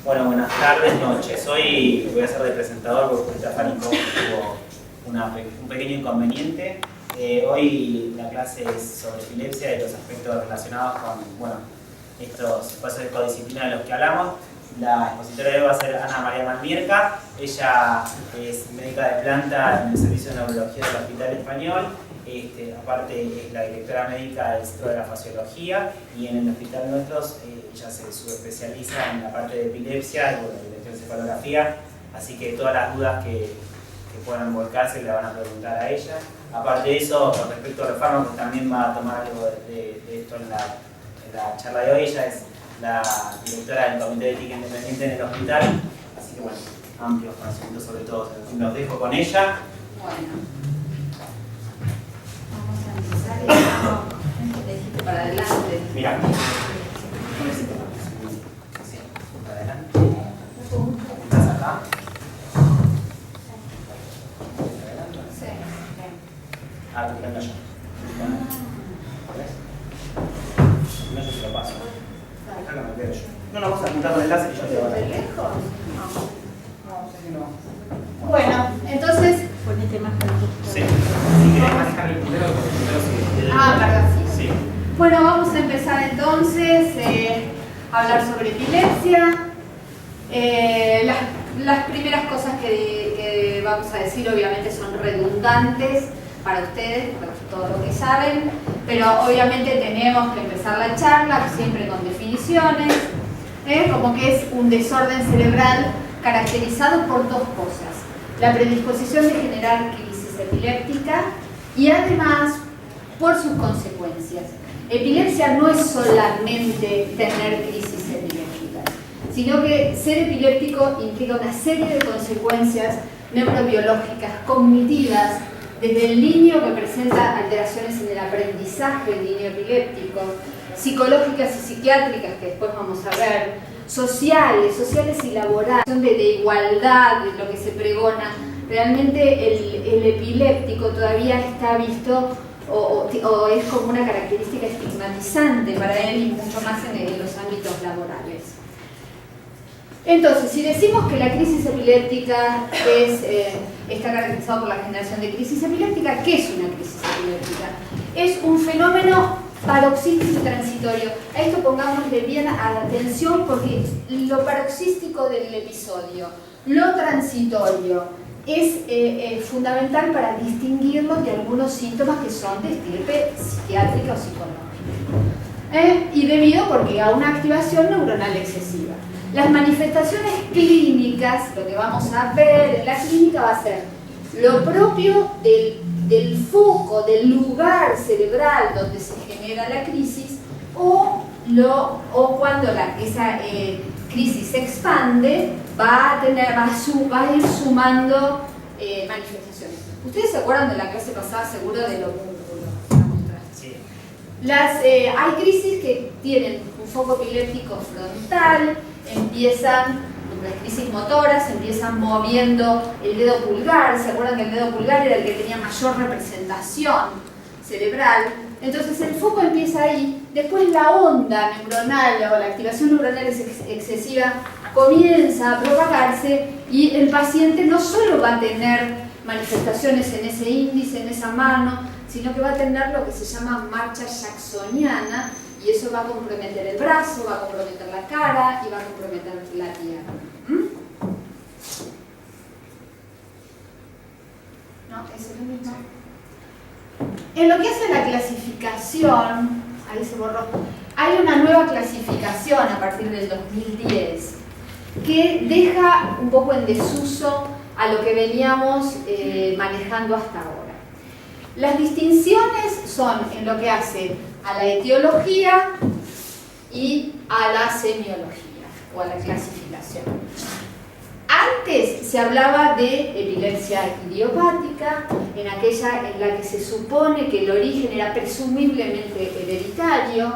Bueno, buenas tardes, noches. Hoy voy a ser de presentador porque Estefánico tuvo un pequeño inconveniente. Hoy la clase es sobre epilepsia y los aspectos relacionados con, estos procesos de codisciplina de los que hablamos. La expositora de hoy va a ser Ana María Malmierca. Ella es médica de planta en el Servicio de Neurología del Hospital Español. Aparte es la directora médica del Centro de la Fasiología, y en el hospital nuestros ella se subespecializa en la parte de epilepsia y electroencefalografía, así que todas las dudas que puedan volcarse le van a preguntar a ella. Aparte de eso, con respecto a los fármacos, también va a tomar algo de esto en la charla de hoy. Ella es la directora del Comité de Ética Independiente en el hospital, así que bueno, amplios conocimientos sobre todo. Los dejo con ella. Para adelante. Mira. Sí, para adelante. ¿Estás acá? Sí. Ah, tú estás allá. ¿Ves? No, yo te lo paso. Acá no me veo yo. No, vamos a apuntar con el láser y yo te voy a ¿De lejos? No, sé si no. Bueno, entonces. Ponete más para Sí. Si querés manejar el puntero sí. Perdón, sí. Sí. Bueno, vamos a empezar entonces a hablar sobre epilepsia. Las primeras cosas que vamos a decir obviamente son redundantes para ustedes, por todo lo que saben, pero obviamente tenemos que empezar la charla siempre con definiciones, como que es un desorden cerebral caracterizado por dos cosas: la predisposición de generar crisis epiléptica y además por sus consecuencias. Epilepsia no es solamente tener crisis epilépticas, sino que ser epiléptico implica una serie de consecuencias neurobiológicas, cognitivas, desde el niño que presenta alteraciones en el aprendizaje del niño epiléptico, psicológicas y psiquiátricas, que después vamos a ver, sociales y laborales, de igualdad, de lo que se pregona. Realmente el epiléptico todavía está visto o es como una característica estigmatizante para él, y mucho más en los ámbitos laborales. Entonces, si decimos que la crisis epiléptica está caracterizada por la generación de crisis epiléptica, ¿qué es una crisis epiléptica? Es un fenómeno paroxístico y transitorio. A esto pongámosle bien atención, porque lo paroxístico del episodio, lo transitorio, es fundamental para distinguirlo de algunos síntomas que son de estirpe psiquiátrica o psicológica. Y debido a una activación neuronal excesiva. Las manifestaciones clínicas, lo que vamos a ver en la clínica va a ser lo propio del foco, del lugar cerebral donde se genera la crisis, o cuando esa crisis se expande, va a ir sumando manifestaciones. ¿Ustedes se acuerdan de la clase pasada, seguro, de los músculos? Sí. Hay crisis que tienen un foco epiléptico frontal, las crisis motoras empiezan moviendo el dedo pulgar. ¿Se acuerdan que el dedo pulgar era el que tenía mayor representación cerebral? Entonces el foco empieza ahí, después la onda neuronal o la activación neuronal excesiva comienza a propagarse, y el paciente no solo va a tener manifestaciones en ese índice, en esa mano, sino que va a tener lo que se llama marcha jacksoniana, y eso va a comprometer el brazo, va a comprometer la cara y va a comprometer la pierna. ¿No? ¿Es lo mismo? En lo que hace la clasificación, ahí se borró, hay una nueva clasificación a partir del 2010 que deja un poco en desuso a lo que veníamos manejando hasta ahora. Las distinciones son en lo que hace a la etiología y a la semiología o a la clasificación. Antes se hablaba de epilepsia idiopática, en aquella en la que se supone que el origen era presumiblemente hereditario,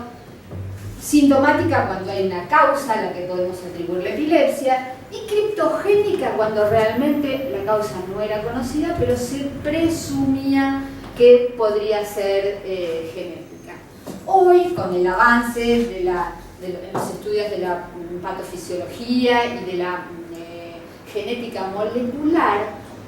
sintomática cuando hay una causa a la que podemos atribuir la epilepsia, y criptogénica cuando realmente la causa no era conocida, pero se presumía que podría ser genética. Hoy, con el avance de los estudios de la patofisiología y de la genética molecular,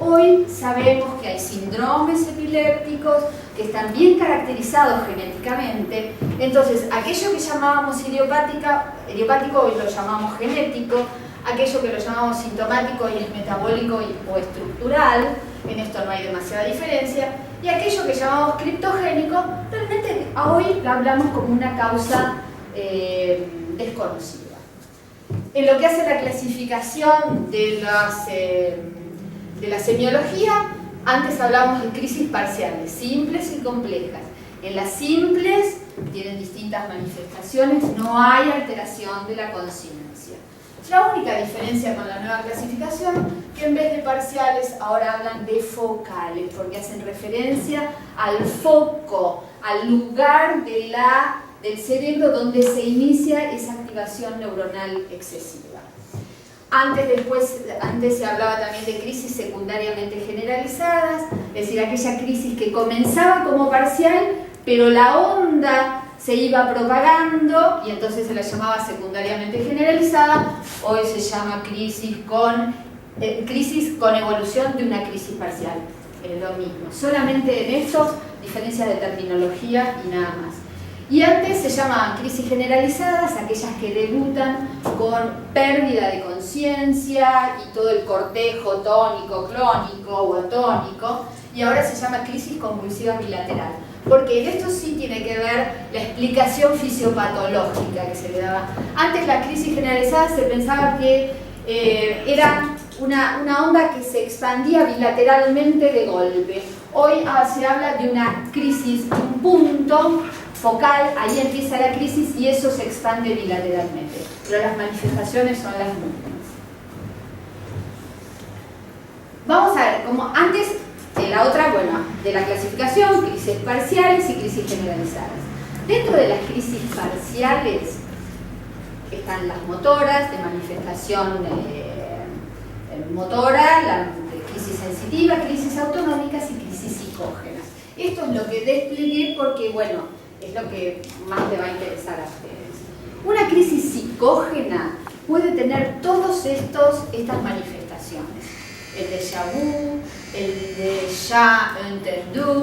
hoy sabemos que hay síndromes epilépticos que están bien caracterizados genéticamente. Entonces, aquello que llamábamos idiopático hoy lo llamamos genético, aquello que lo llamamos sintomático y es metabólico o estructural, en esto no hay demasiada diferencia, y aquello que llamamos criptogénico, realmente hoy lo hablamos como una causa desconocida. En lo que hace la clasificación de la semiología, antes hablábamos de crisis parciales, simples y complejas. En las simples tienen distintas manifestaciones, no hay alteración de la conciencia. La única diferencia con la nueva clasificación, que en vez de parciales ahora hablan de focales, porque hacen referencia al foco, al lugar del cerebro donde se inicia esa activación neuronal excesiva. Antes se hablaba también de crisis secundariamente generalizadas, es decir, aquella crisis que comenzaba como parcial, pero la onda se iba propagando y entonces se la llamaba secundariamente generalizada. Hoy se llama crisis con evolución de una crisis parcial. Es lo mismo, solamente en esto diferencias de terminología y nada más. Y antes se llamaban crisis generalizadas, aquellas que debutan con pérdida de conciencia y todo el cortejo tónico, clónico o atónico, y ahora se llama crisis convulsiva bilateral. Porque en esto sí tiene que ver la explicación fisiopatológica que se le daba. Antes la crisis generalizada se pensaba que era una onda que se expandía bilateralmente de golpe. Hoy se habla de una crisis, un punto focal, ahí empieza la crisis y eso se expande bilateralmente. Pero las manifestaciones son las mismas. Vamos a ver, como antes de la otra, de la clasificación, crisis parciales y crisis generalizadas. Dentro de las crisis parciales están las motoras, de manifestación motora, la crisis sensitiva, crisis autonómicas y crisis psicógenas. Esto es lo que desplegué porque, es lo que más le va a interesar a ustedes. Una crisis psicógena puede tener todas estas manifestaciones. El déjà vu, el déjà entendu,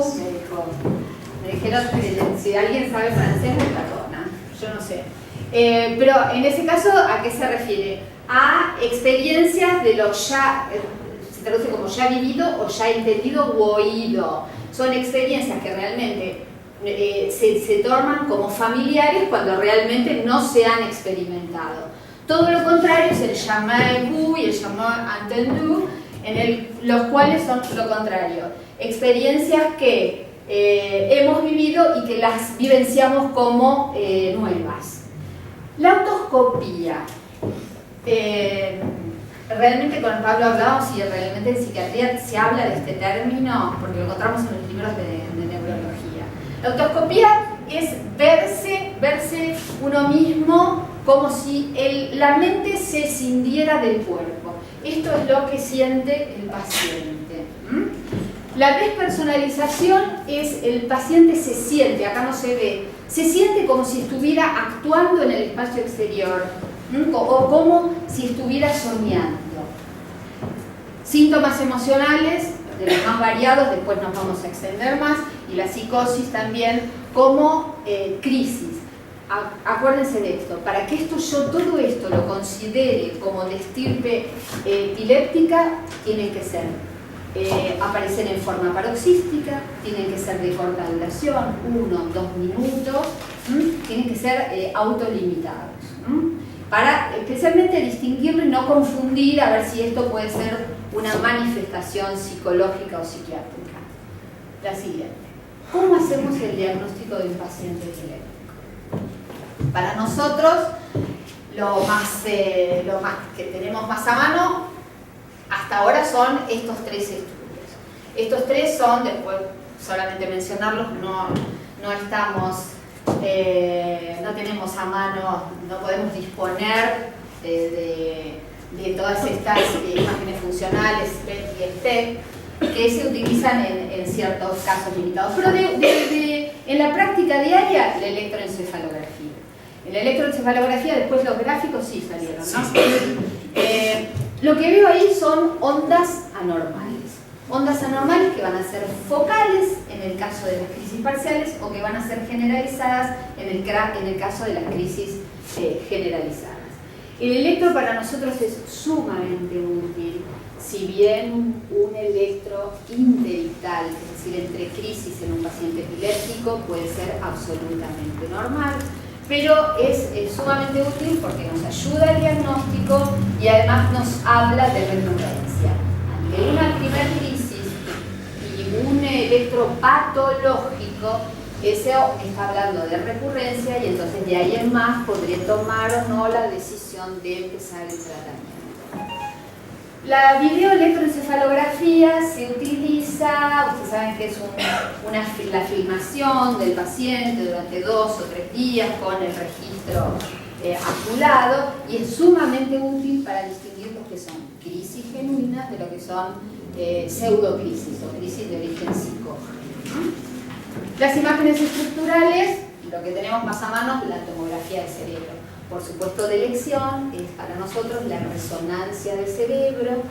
me dijeron que si alguien sabe francés me perdona, yo no sé. Pero en ese caso, ¿a qué se refiere? A experiencias de lo ya, se traduce como ya vivido o ya entendido u oído. Son experiencias que realmente se toman como familiares cuando realmente no se han experimentado. Todo lo contrario es el jamais vu y el jamais entendu, los cuales son lo contrario. Experiencias que hemos vivido y que las vivenciamos como nuevas. La autoscopía. Realmente con Pablo hablábamos y realmente en psiquiatría se habla de este término porque lo encontramos en los libros de neurología. La autoscopía es verse uno mismo como si la mente se escindiera del cuerpo. Esto es lo que siente el paciente. La despersonalización es el paciente se siente, acá no se ve, se siente como si estuviera actuando en el espacio exterior o como si estuviera soñando. Síntomas emocionales, de los más variados, después nos vamos a extender más, y la psicosis también como crisis. Acuérdense de esto, para que todo esto lo considere como de estirpe epiléptica, tienen que ser aparecer en forma paroxística, tienen que ser de corta duración, 1-2 minutos, tienen que ser autolimitados, para especialmente distinguirlo y no confundir a ver si esto puede ser una manifestación psicológica o psiquiátrica. La siguiente, ¿cómo hacemos el diagnóstico de un paciente epiléptico? Para nosotros, lo más que tenemos más a mano hasta ahora son estos 3 estudios. Estos 3 son, después solamente mencionarlos, no tenemos a mano, no podemos disponer de todas estas imágenes funcionales, PET y STEP, que se utilizan en ciertos casos limitados. Pero En la práctica diaria, la electroencefalografía. En la electroencefalografía, después los gráficos sí salieron, ¿no? Lo que veo ahí son ondas anormales. Ondas anormales que van a ser focales en el caso de las crisis parciales o que van a ser generalizadas en el caso de las crisis generalizadas. El electro para nosotros es sumamente útil, si bien un electro interictal, es decir, entre crisis en un paciente epiléptico, puede ser absolutamente normal, pero es sumamente útil porque nos ayuda al diagnóstico y además nos habla de recurrencia. Ante una primera crisis y un electro patológico, ese está hablando de recurrencia y entonces de ahí en más podría tomar o no la decisión de empezar el tratamiento. La videoelectroencefalografía se utiliza, ustedes saben que es la filmación del paciente durante 2 o 3 días con el registro acumulado y es sumamente útil para distinguir lo que son crisis genuinas de lo que son pseudocrisis o crisis de origen psicógeno. Las imágenes estructurales, lo que tenemos más a mano, la tomografía de cerebro. Por supuesto, de elección es para nosotros la resonancia de cerebro,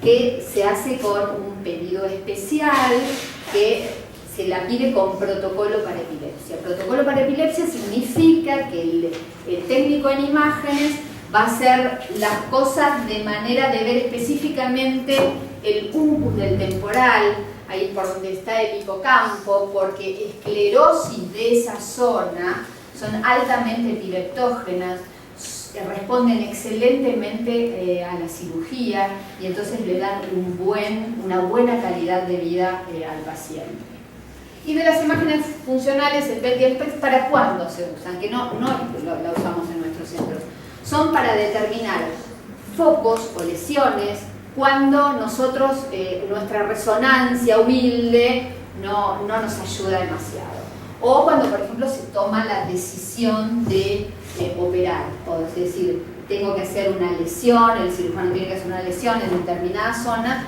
que se hace con un pedido especial que se la pide con protocolo para epilepsia. Protocolo para epilepsia significa que el técnico en imágenes va a hacer las cosas de manera de ver específicamente el umbus del temporal, ahí por donde está el hipocampo, porque esclerosis de esa zona son altamente epileptógenas, responden excelentemente a la cirugía y entonces le dan una buena calidad de vida al paciente. Y de las imágenes funcionales, el PET y el PET, ¿para cuándo se usan? Que no la usamos en nuestros centros. Son para determinar focos o lesiones cuando nosotros, nuestra resonancia humilde no nos ayuda demasiado. O cuando, por ejemplo, se toma la decisión de operar, o es decir, tengo que hacer una lesión, el cirujano tiene que hacer una lesión en determinada zona,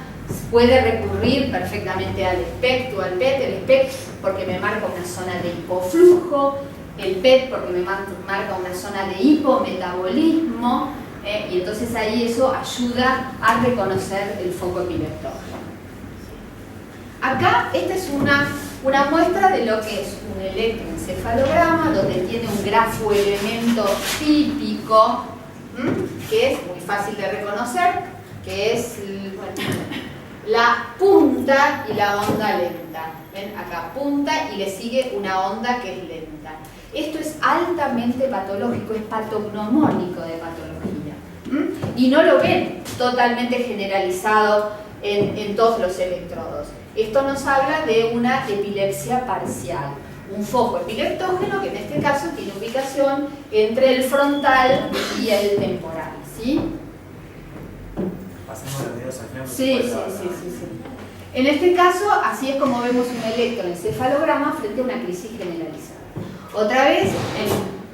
puede recurrir perfectamente al SPECT o al PET, el SPECT porque me marca una zona de hipoflujo, el PET porque me marca una zona de hipometabolismo, y entonces ahí eso ayuda a reconocer el foco epileptógeno. Acá esta es una muestra de lo que es un electroencefalograma, donde tiene un grafoelemento típico, que es muy fácil de reconocer, que es la punta y la onda lenta. ¿Ven? Acá punta y le sigue una onda que es lenta. Esto es altamente patológico, es patognomónico de patología. Y no lo ven totalmente generalizado en todos los electrodos. Esto nos habla de una epilepsia parcial, un foco epileptógeno que en este caso tiene ubicación entre el frontal y el temporal, ¿sí? Pasemos los dedos al final. Sí. En este caso, así es como vemos un electroencefalograma frente a una crisis generalizada. Otra vez,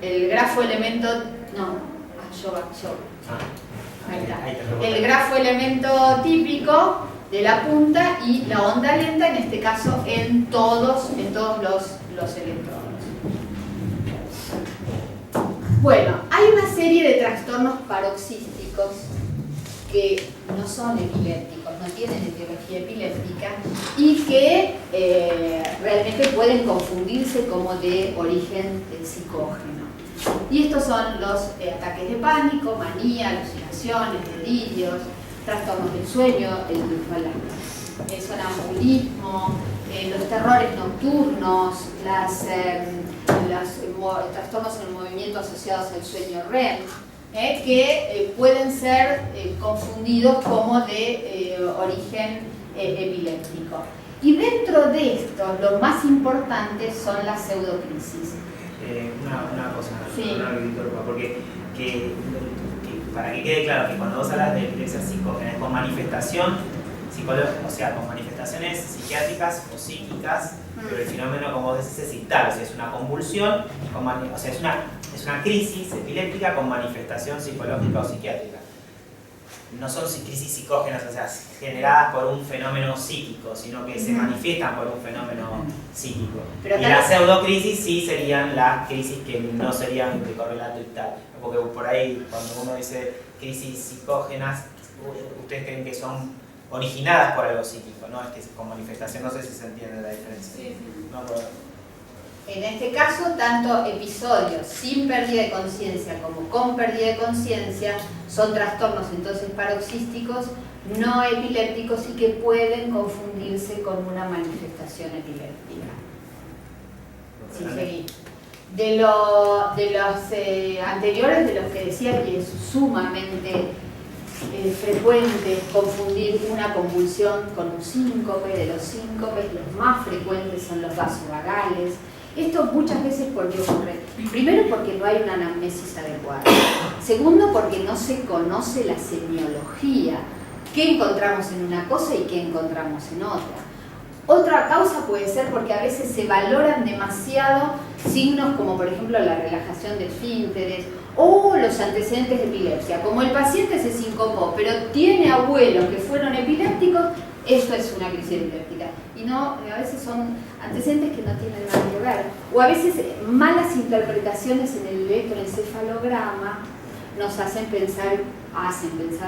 el grafoelemento... El grafoelemento típico de la punta y la onda lenta, en este caso en todos los electrodos. Bueno, hay una serie de trastornos paroxísticos que no son epilépticos, no tienen etiología epiléptica y que realmente pueden confundirse como de origen psicógeno. Y estos son los ataques de pánico, manía, alucinaciones, delirios, trastornos del sueño, el sonambulismo, los terrores nocturnos, los trastornos en el movimiento asociados al sueño REM, que pueden ser confundidos como de origen epiléptico. Y dentro de estos, los más importantes son las pseudocrisis. Una cosa, sí. Porque para que quede claro que cuando vos hablas de epilepsia psicógena con manifestación psicológica, o sea, con manifestaciones psiquiátricas o psíquicas, pero el fenómeno, como vos decís, es ictal, o sea, es una convulsión, o sea, es una crisis epiléptica con manifestación psicológica o psiquiátrica. no son crisis psicógenas, o sea, generadas por un fenómeno psíquico, sino que se manifiestan por un fenómeno psíquico. Pero y las pseudocrisis sí serían las crisis que no serían de correlato y tal. Porque por ahí, cuando uno dice crisis psicógenas, ustedes creen que son originadas por algo psíquico, ¿no? Es que con manifestación, no sé si se entiende la diferencia. Sí. No, pero... En este caso, tanto episodios sin pérdida de conciencia como con pérdida de conciencia son trastornos entonces paroxísticos no epilépticos y que pueden confundirse con una manifestación epiléptica. Sí, seguí. De los anteriores, de los que decía que es sumamente frecuente confundir una convulsión con un síncope. De los síncopes, los más frecuentes son los vasovagales. Esto muchas veces porque ocurre. Primero, porque no hay una anamnesis adecuada. Segundo, porque no se conoce la semiología. ¿Qué encontramos en una cosa y qué encontramos en otra? Otra causa puede ser porque a veces se valoran demasiado signos como por ejemplo la relajación de esfínteres o los antecedentes de epilepsia. Como el paciente se sincopó, pero tiene abuelos que fueron epilépticos, esto es una crisis epiléptica. Y no, a veces son antecedentes que no tienen nada que ver. O a veces malas interpretaciones en el electroencefalograma nos hacen pensar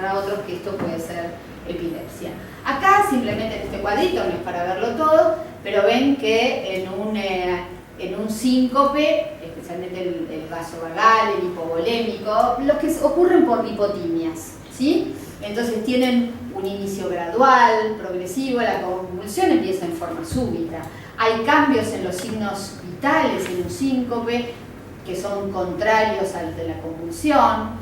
a otros que esto puede ser epilepsia. Acá simplemente en este cuadrito, no es para verlo todo, pero ven que en un síncope, especialmente el vasovagal, el hipovolémico, los que ocurren por lipotimias, ¿sí? Entonces tienen un inicio gradual, progresivo, la convulsión empieza en forma súbita. Hay cambios en los signos vitales en un síncope que son contrarios al de la convulsión.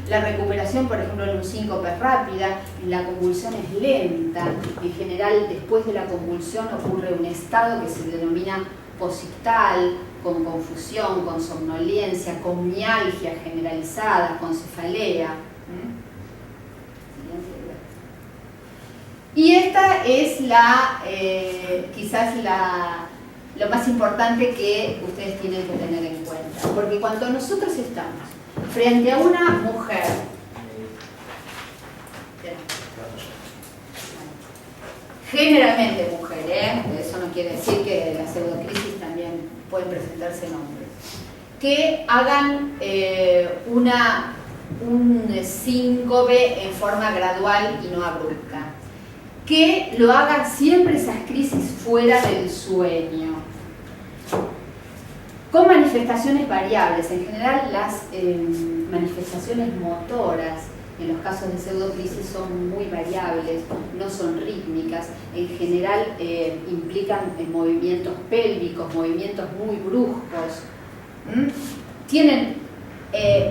La recuperación, por ejemplo, en un síncope es rápida, en la convulsión es lenta. En general, después de la convulsión ocurre un estado que se denomina posictal, con confusión, con somnolencia, con mialgia generalizada, con cefalea. Y esta es quizás lo más importante que ustedes tienen que tener en cuenta. Porque cuando nosotros estamos frente a una mujer, generalmente mujer, eso no quiere decir que las pseudocrisis también pueden presentarse en hombres, que hagan un síncope en forma gradual y no abrupta, que lo hagan siempre esas crisis fuera del sueño, con manifestaciones variables. En general las manifestaciones motoras en los casos de pseudocrisis son muy variables, no son rítmicas, en general implican movimientos pélvicos, movimientos muy bruscos, tienen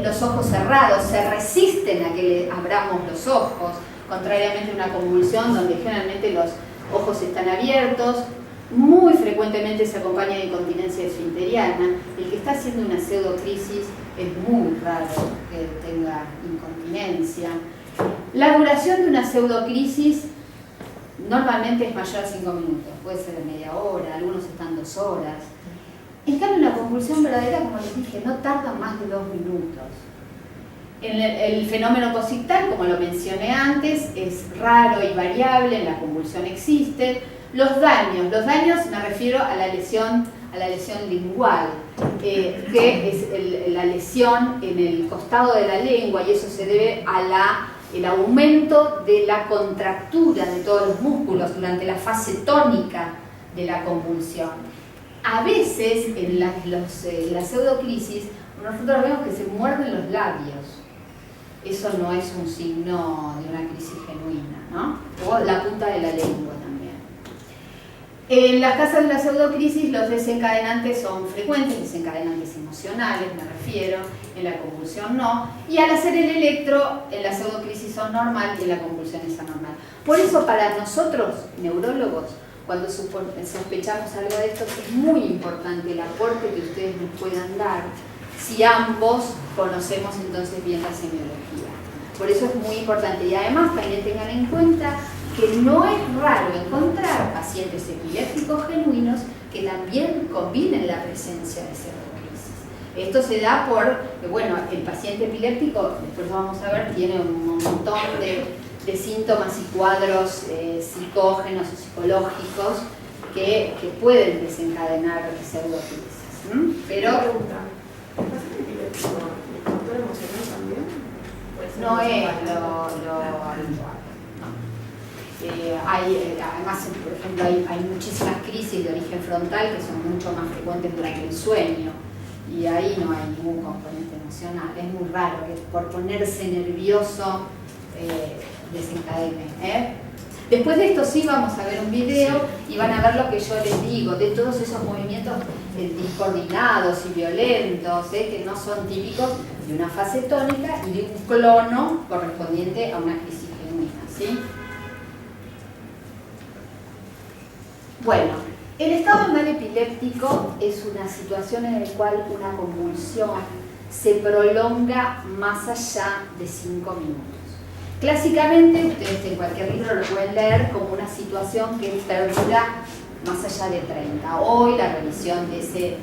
los ojos cerrados, se resisten a que le abramos los ojos, contrariamente a una convulsión donde generalmente los ojos están abiertos. Muy frecuentemente se acompaña de incontinencia esfinteriana. El que está haciendo una pseudocrisis es muy raro que tenga incontinencia. La duración de una pseudocrisis normalmente es mayor a 5 minutos, puede ser de media hora, algunos están 2 horas. En cambio, una convulsión verdadera, como les dije, no tarda más de 2 minutos. El fenómeno posictal, como lo mencioné antes, es raro y variable, en la convulsión existe. Los daños me refiero a la lesión lingual, que es la lesión en el costado de la lengua, y eso se debe a el aumento de la contractura de todos los músculos durante la fase tónica de la convulsión. A veces en la pseudocrisis nosotros vemos que se muerden los labios. Eso no es un signo de una crisis genuina, ¿no? O la punta de la lengua también. En las casos de la pseudocrisis los desencadenantes son frecuentes, desencadenantes emocionales me refiero, en la convulsión no, y al hacer el electro en la pseudocrisis son normal y en la convulsión es anormal. Por eso para nosotros, neurólogos, cuando sospechamos algo de esto, es muy importante el aporte que ustedes nos puedan dar si ambos conocemos entonces bien la semiología. Por eso es muy importante. Y además también tengan en cuenta que no es raro encontrar pacientes epilépticos genuinos que también combinen la presencia de pseudocrisis. Esto se da por, bueno, el paciente epiléptico, después lo vamos a ver, tiene un montón de síntomas y cuadros psicógenos o psicológicos que pueden desencadenar pseudoepilepsias. Pero ¿El paciente epiléptico el control emocional también? no es lo habitual. Además, por ejemplo, hay muchísimas crisis de origen frontal que son mucho más frecuentes durante el sueño y ahí no hay ningún componente emocional. Es muy raro que por ponerse nervioso desencadene. Después de esto sí vamos a ver un video y van a ver lo que yo les digo, de todos esos movimientos discoordinados y violentos, que no son típicos de una fase tónica y de un clono correspondiente a una crisis genuina, ¿sí? Bueno, el estado de mal epiléptico es una situación en la cual una convulsión se prolonga más allá de 5 minutos. Clásicamente, ustedes en cualquier libro lo pueden leer como una situación que perdura más allá de 30. Hoy la revisión de ese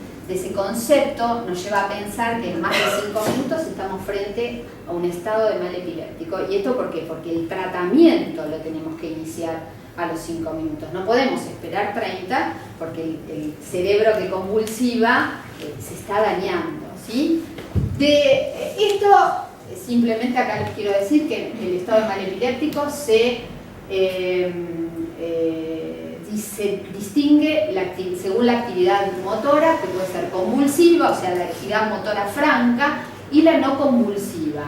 concepto nos lleva a pensar que en más de 5 minutos estamos frente a un estado de mal epiléptico. ¿Y esto por qué? Porque el tratamiento lo tenemos que iniciar a los 5 minutos. No podemos esperar 30 porque el cerebro que convulsiva se está dañando, ¿sí? De esto, simplemente acá les quiero decir que el estado de mal epiléptico se distingue según la actividad motora, que puede ser convulsiva, o sea, la actividad motora franca, y la no convulsiva.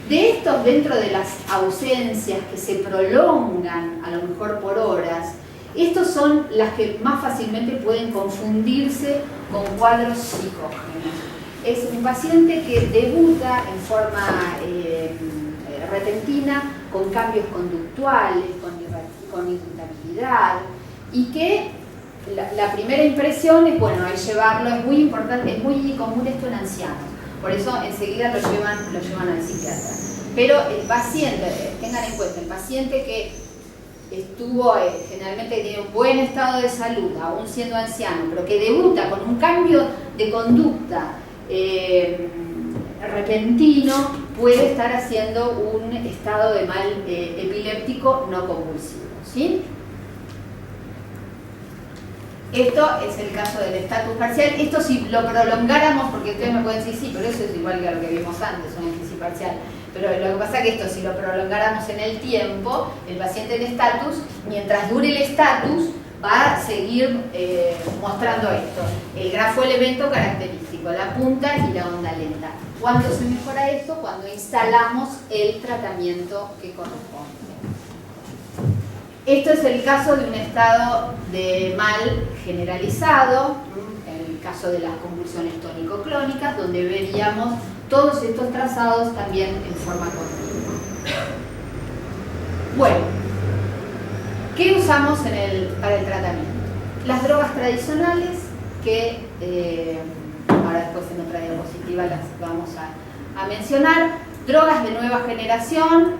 De estos, dentro de las ausencias que se prolongan, a lo mejor por horas, estos son las que más fácilmente pueden confundirse con cuadros psicógenos. Es un paciente que debuta en forma repentina, con cambios conductuales, con irritabilidad, y que la primera impresión es, bueno, hay llevarlo, es muy importante, es muy común esto en ancianos. Por eso enseguida lo llevan al psiquiatra. Pero el paciente, tengan en cuenta, el paciente que estuvo, generalmente tiene un buen estado de salud, aún siendo anciano, pero que debuta con un cambio de conducta repentino, puede estar haciendo un estado de mal epiléptico no convulsivo, ¿sí? Esto es el caso del estatus parcial. Esto si lo prolongáramos, porque ustedes me pueden decir, sí, pero eso es igual que a lo que vimos antes, una crisis parcial. Pero lo que pasa es que esto, si lo prolongáramos en el tiempo, el paciente en estatus, mientras dure el estatus, va a seguir mostrando esto. El grafo elemento característico, la punta y la onda lenta. ¿Cuándo se mejora esto? Cuando instalamos el tratamiento que corresponde. Esto es el caso de un estado de mal generalizado, en el caso de las convulsiones tónico-clónicas, donde veríamos todos estos trazados también en forma continua. Bueno, ¿qué usamos para el tratamiento? Las drogas tradicionales, que ahora después en otra diapositiva las vamos a mencionar. Drogas de nueva generación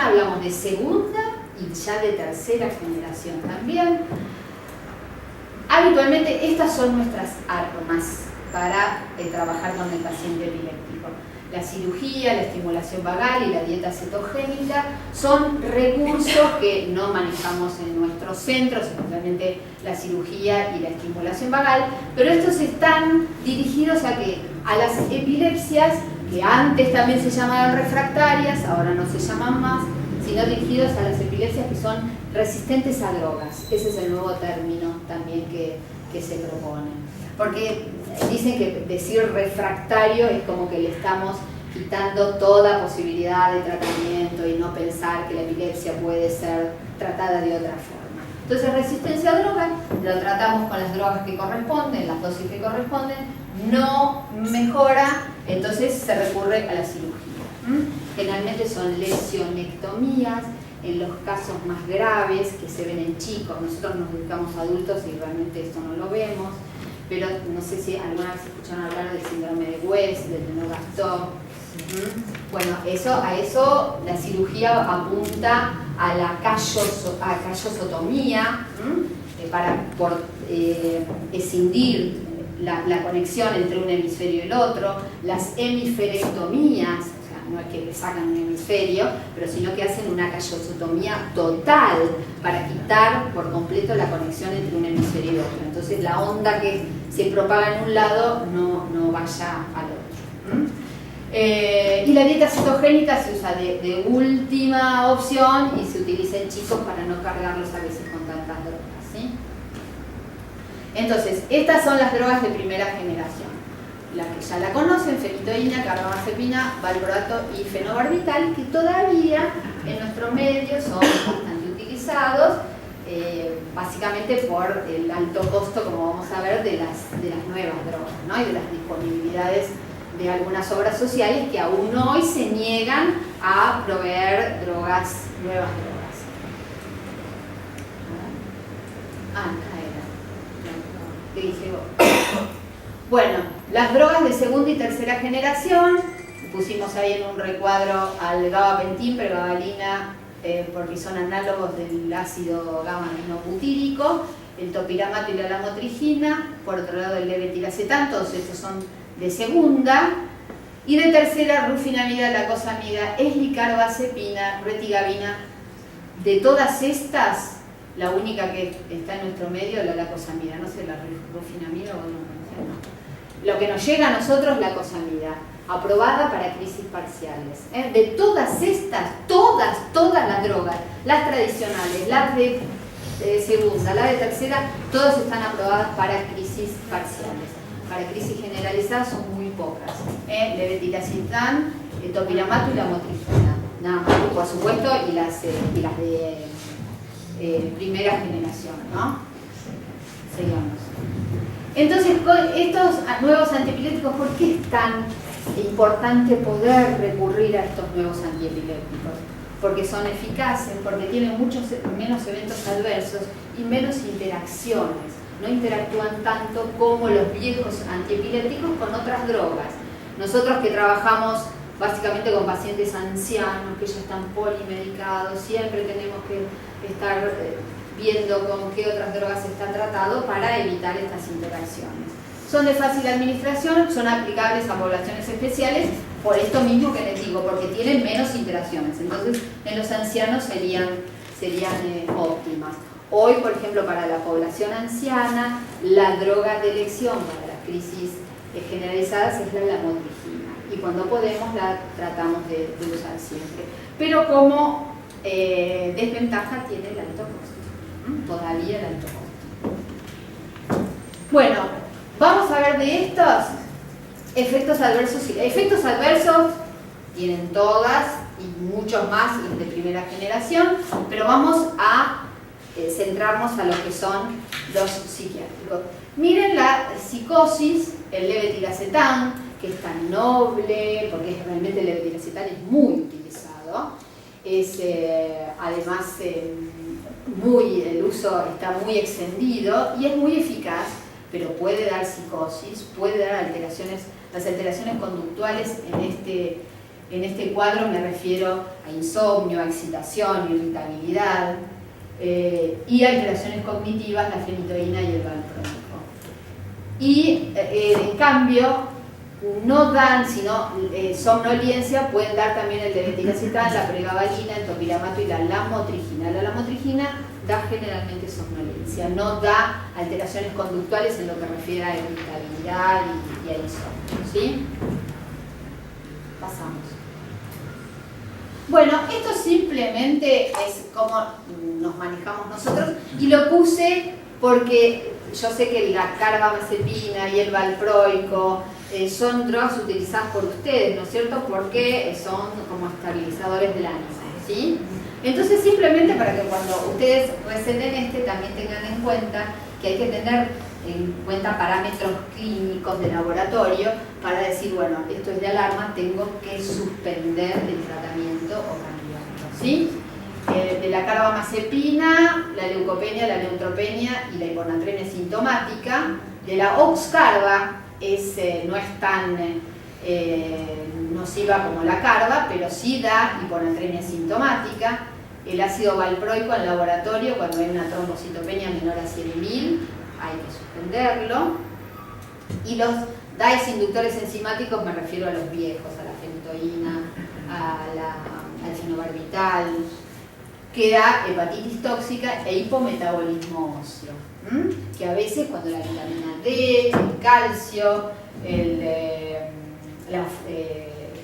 hablamos de segunda y ya de tercera generación también. Habitualmente estas son nuestras armas para trabajar con el paciente epiléptico. La cirugía, la estimulación vagal y la dieta cetogénica son recursos que no manejamos en nuestros centros, especialmente la cirugía y la estimulación vagal, pero estos están dirigidos a las epilepsias que antes también se llamaban refractarias, ahora no se llaman más, sino dirigidos a las epilepsias que son resistentes a drogas. Ese es el nuevo término también que se propone. Porque dicen que decir refractario es como que le estamos quitando toda posibilidad de tratamiento y no pensar que la epilepsia puede ser tratada de otra forma. Entonces, resistencia a drogas, lo tratamos con las drogas que corresponden, las dosis que corresponden, no mejora, entonces se recurre a la cirugía. Generalmente son lesionectomías, en los casos más graves que se ven en chicos. Nosotros nos dedicamos a adultos y realmente esto no lo vemos, pero no sé si alguna vez escucharon hablar del síndrome de West, del Lennox-Gastaut. Bueno, a eso la cirugía apunta a la callosotomía para escindir la conexión entre un hemisferio y el otro, las hemisferectomías, o sea, no es que le sacan un hemisferio, pero sino que hacen una callosotomía total para quitar por completo la conexión entre un hemisferio y otro. Entonces la onda que se propaga en un lado no vaya al otro. Y la dieta cetogénica se usa de última opción y se utiliza en chicos para no cargarlos a veces con tantas drogas, ¿sí? Entonces, estas son las drogas de primera generación. Las que ya la conocen: fenitoína, carbamazepina, valproato y fenobarbital, que todavía en nuestro medio son bastante utilizados, básicamente por el alto costo, como vamos a ver, de las nuevas drogas, ¿no? Y de las disponibilidades de algunas obras sociales que aún hoy se niegan a proveer nuevas drogas. Acá era. ¿Qué dije vos? Bueno, las drogas de segunda y tercera generación, pusimos ahí en un recuadro al gabapentin, pregabalina, porque son análogos del ácido gamma-aminobutírico, el topiramato y la lamotrigina, por otro lado el levetiracetam, todos estos son de segunda, y de tercera rufinamida, lacosamida, eslicarbazepina, retigabina. De todas estas, la única que está en nuestro medio es la lacosamida, no sé, la rufinamida o no. Lo que nos llega a nosotros, la lacosamida, aprobada para crisis parciales. De todas estas, todas las drogas, las tradicionales, las de segunda, las de tercera, todas están aprobadas para crisis parciales. Para crisis generalizadas son muy pocas. Levetiracetam, topiramato y lamotrigina. Nada más, por supuesto, y las de primera generación, ¿no? Seguimos. Entonces, con estos nuevos antiepilépticos, ¿por qué es tan importante poder recurrir a estos nuevos antiepilépticos? Porque son eficaces, porque tienen muchos menos eventos adversos y menos interacciones. No interactúan tanto como los viejos antiepilépticos con otras drogas. Nosotros que trabajamos básicamente con pacientes ancianos que ya están polimedicados, siempre tenemos que estar viendo con qué otras drogas se está tratando para evitar estas interacciones. Son de fácil administración, son aplicables a poblaciones especiales, por esto mismo que les digo, porque tienen menos interacciones. Entonces, en los ancianos serían óptimas. Hoy, por ejemplo, para la población anciana, la droga de elección para las crisis generalizadas es la lamotrigina. Y cuando podemos la tratamos de usar siempre. Pero como desventaja tiene el alto costo. Todavía el alto costo. Bueno, vamos a ver de estos efectos adversos. Efectos adversos tienen todas y muchos más los de primera generación, pero vamos a centrarnos a lo que son los psiquiátricos. Miren la psicosis, el levetiracetam, que es tan noble, porque realmente el levetiracetam es muy utilizado, es además el uso está muy extendido y es muy eficaz, pero puede dar psicosis, puede dar alteraciones. Las alteraciones conductuales en este cuadro me refiero a insomnio, a excitación, irritabilidad, y alteraciones cognitivas, la fenitoína y el valproico. Y en cambio no dan, sino somnolencia, pueden dar también el levetiracetam, la pregabalina, el topiramato y la lamotrigina. La lamotrigina da generalmente somnolencia, no da alteraciones conductuales en lo que refiere a irritabilidad y a insomnio, ¿sí? Pasamos. Bueno, esto simplemente es como nos manejamos nosotros, y lo puse porque yo sé que la carbamazepina y el valproico son drogas utilizadas por ustedes, ¿no es cierto? Porque son como estabilizadores del ánimo, ¿sí? Entonces, simplemente para que cuando ustedes receten también tengan en cuenta que hay que tener en cuenta parámetros clínicos de laboratorio para decir, bueno, esto es de alarma, tengo que suspender el tratamiento o cambiarlo, ¿sí? De la carbamazepina, la leucopenia, la neutropenia y la hiponatremia sintomática. De la oxcarba no es tan nociva como la carba, pero sí da hiponatremia sintomática. El ácido valproico en laboratorio, cuando hay una trombocitopenia menor a 100.000, hay que suspenderlo. Y los DAIs inductores enzimáticos me refiero a los viejos, a la fentoína, al fenobarbital, que da hepatitis tóxica e hipometabolismo óseo. Que a veces cuando la vitamina D, el calcio,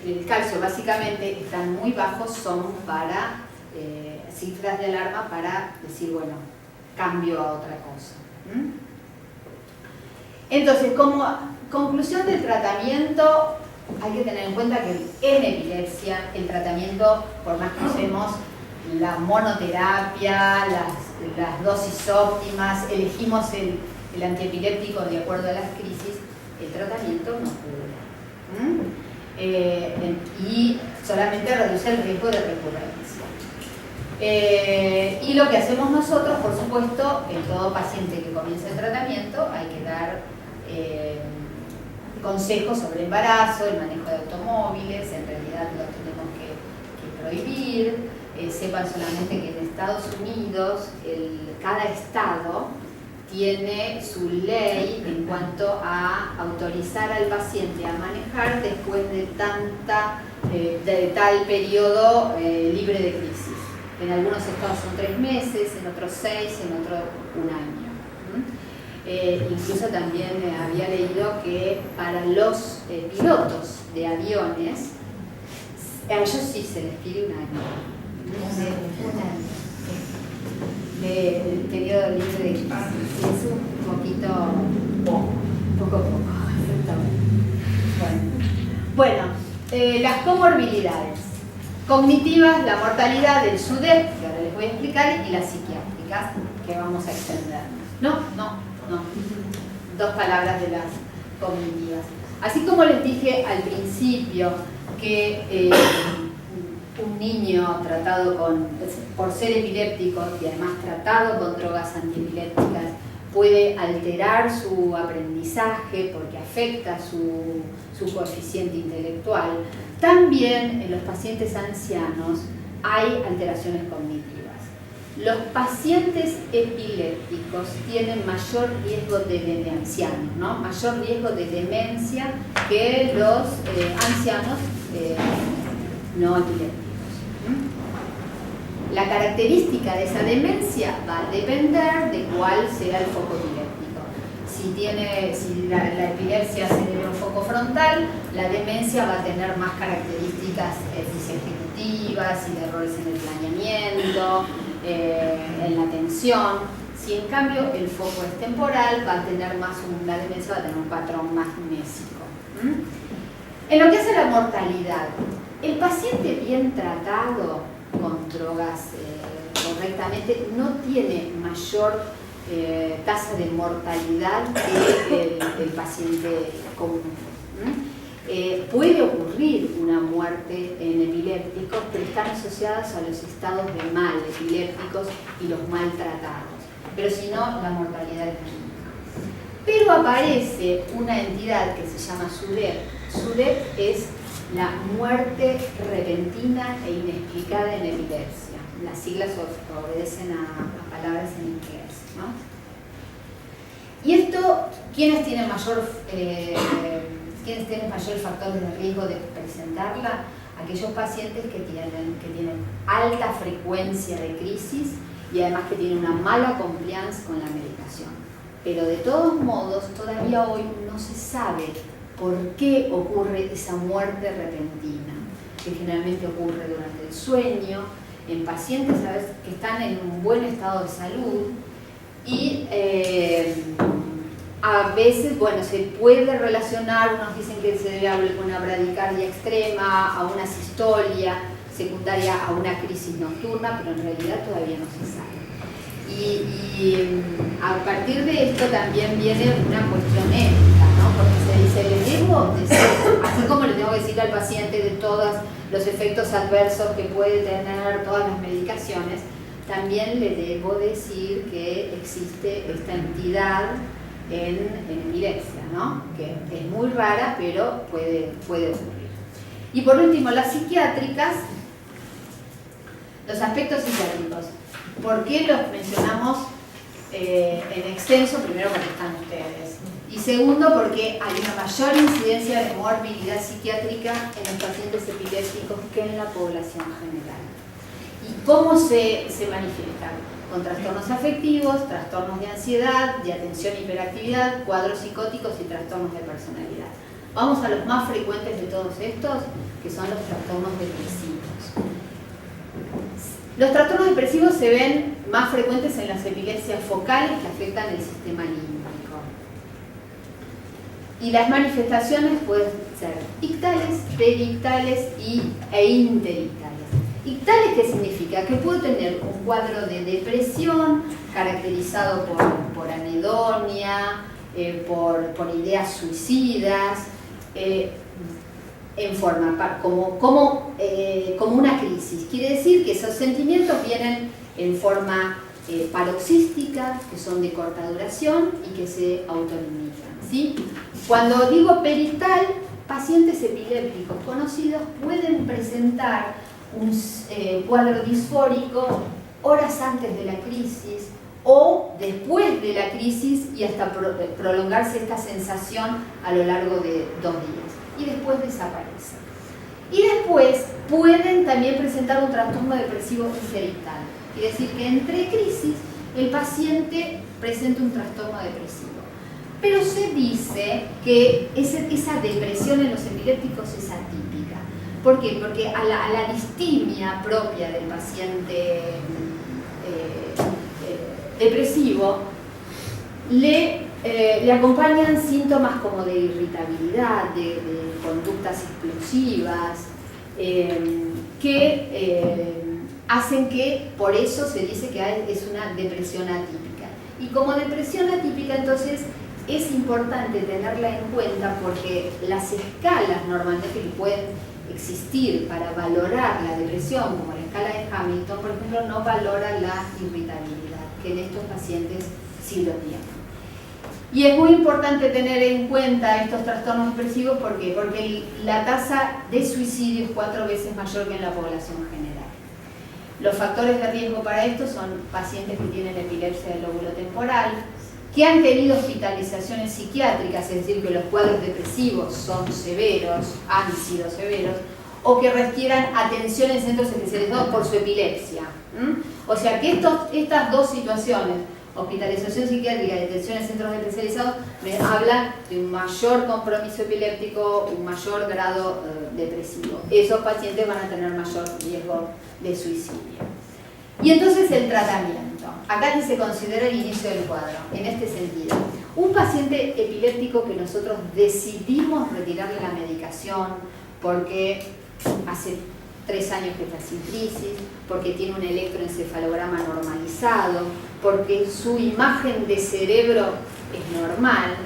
el calcio básicamente están muy bajos, son para cifras de alarma para decir, bueno, cambio a otra cosa. Entonces, como conclusión del tratamiento, hay que tener en cuenta que en epilepsia el tratamiento, por más que usemos la monoterapia, las dosis óptimas, elegimos el antiepiléptico de acuerdo a las crisis, el tratamiento no cura. Y solamente reduce el riesgo de recurrencia. Y lo que hacemos nosotros, por supuesto, en todo paciente que comienza el tratamiento, hay que dar consejos sobre embarazo, el manejo de automóviles, en realidad lo tenemos que prohibir. Sepan solamente que en Estados Unidos cada estado tiene su ley en cuanto a autorizar al paciente a manejar después de tal periodo libre de crisis. En algunos estados son 3 meses, en otros 6, en otros 1 año. Incluso también había leído que para los pilotos de aviones, a ellos sí se les pide 1 año. El periodo libre de crisis es un poquito poco, bueno, las comorbilidades cognitivas, la mortalidad del SUDEP, que ahora les voy a explicar, y las psiquiátricas, que vamos a extender. No, 2 palabras de las cognitivas. Así como les dije al principio que un niño tratado por ser epiléptico y además tratado con drogas antiepilépticas puede alterar su aprendizaje porque afecta su coeficiente intelectual. También en los pacientes ancianos hay alteraciones cognitivas. Los pacientes epilépticos tienen mayor riesgo de demencia, ¿no? Mayor riesgo de demencia que los ancianos no epilépticos. La característica de esa demencia va a depender de cuál será el foco epiléptico. Si la epilepsia cerebrofoco frontal, la demencia va a tener más características ejecutivas y de errores en el planeamiento, en la atención. Si en cambio el foco es temporal, va a tener la demencia va a tener un patrón más mnésico. En lo que hace a la mortalidad, el paciente bien tratado con drogas correctamente no tiene mayor tasa de mortalidad que el paciente común. Puede ocurrir una muerte en epilépticos, pero están asociadas a los estados de mal epilépticos y los maltratados. Pero si no, la mortalidad es mínima. Pero aparece una entidad que se llama SUDEP. SUDEP es la muerte repentina e inexplicada en epilepsia. Las siglas obedecen a palabras en inglés, ¿no? Y esto, ¿quiénes tienen mayores factores de riesgo de presentarla? Aquellos pacientes que tienen alta frecuencia de crisis y además que tienen una mala compliance con la medicación. Pero de todos modos, todavía hoy no se sabe por qué ocurre esa muerte repentina, que generalmente ocurre durante el sueño, en pacientes que están en un buen estado de salud y a veces, bueno, se puede relacionar, unos dicen que se debe a una bradicardia extrema, a una sistolia secundaria a una crisis nocturna, pero en realidad todavía no se sabe. Y a partir de esto también viene una cuestión ética, ¿no? Porque se dice, le debo decir, así como le tengo que decir al paciente de todos los efectos adversos que puede tener todas las medicaciones, también le debo decir que existe esta entidad en epilepsia, ¿no? Que es muy rara, pero puede ocurrir. Y por último, las psiquiátricas, los aspectos psiquiátricos. ¿Por qué los mencionamos en extenso, primero porque están ustedes. Y segundo, porque hay una mayor incidencia de morbilidad psiquiátrica en los pacientes epilépticos que en la población general. ¿Y cómo se manifiesta? Con trastornos afectivos, trastornos de ansiedad, de atención e hiperactividad, cuadros psicóticos y trastornos de personalidad. Vamos a los más frecuentes de todos estos, que son los trastornos depresivos. Los trastornos depresivos se ven más frecuentes en las epilepsias focales que afectan el sistema límbico. Y las manifestaciones pueden ser ictales, perictales e interictales. Ictales, ¿qué significa? Que puedo tener un cuadro de depresión caracterizado por anedonia, por ideas suicidas, en forma como una crisis. Quiere decir que esos sentimientos vienen en forma paroxística, que son de corta duración y que se autolimitan, ¿sí? Cuando digo perictal, pacientes epilépticos conocidos pueden presentar un cuadro disfórico horas antes de la crisis o después de la crisis y hasta prolongarse esta sensación a lo largo de 2 días y después desaparece. Y después pueden también presentar un trastorno depresivo interictal, quiere decir que entre crisis el paciente presenta un trastorno depresivo. Pero se dice que esa depresión en los epilépticos es atípica. ¿Por qué? Porque a la distimia propia del paciente depresivo le acompañan síntomas como de irritabilidad, de conductas explosivas, que hacen que por eso se dice que es una depresión atípica. Y como depresión atípica, entonces, es importante tenerla en cuenta porque las escalas normalmente que pueden existir para valorar la depresión, como la escala de Hamilton, por ejemplo, no valora la irritabilidad, que en estos pacientes sí lo tienen. Y es muy importante tener en cuenta estos trastornos depresivos porque la tasa de suicidio es 4 veces mayor que en la población general. Los factores de riesgo para esto son pacientes que tienen epilepsia del lóbulo temporal, que han tenido hospitalizaciones psiquiátricas, es decir, que los cuadros depresivos son severos, han sido severos, o que requieran atención en centros especializados por su epilepsia. O sea que estas dos situaciones, hospitalización psiquiátrica y atención en centros especializados, me hablan de un mayor compromiso epiléptico, un mayor grado depresivo. Esos pacientes van a tener mayor riesgo de suicidio. Y entonces el tratamiento. Acá ni se considera el inicio del cuadro, en este sentido. Un paciente epiléptico que nosotros decidimos retirarle la medicación porque hace 3 años que está sin crisis, porque tiene un electroencefalograma normalizado, porque su imagen de cerebro es normal,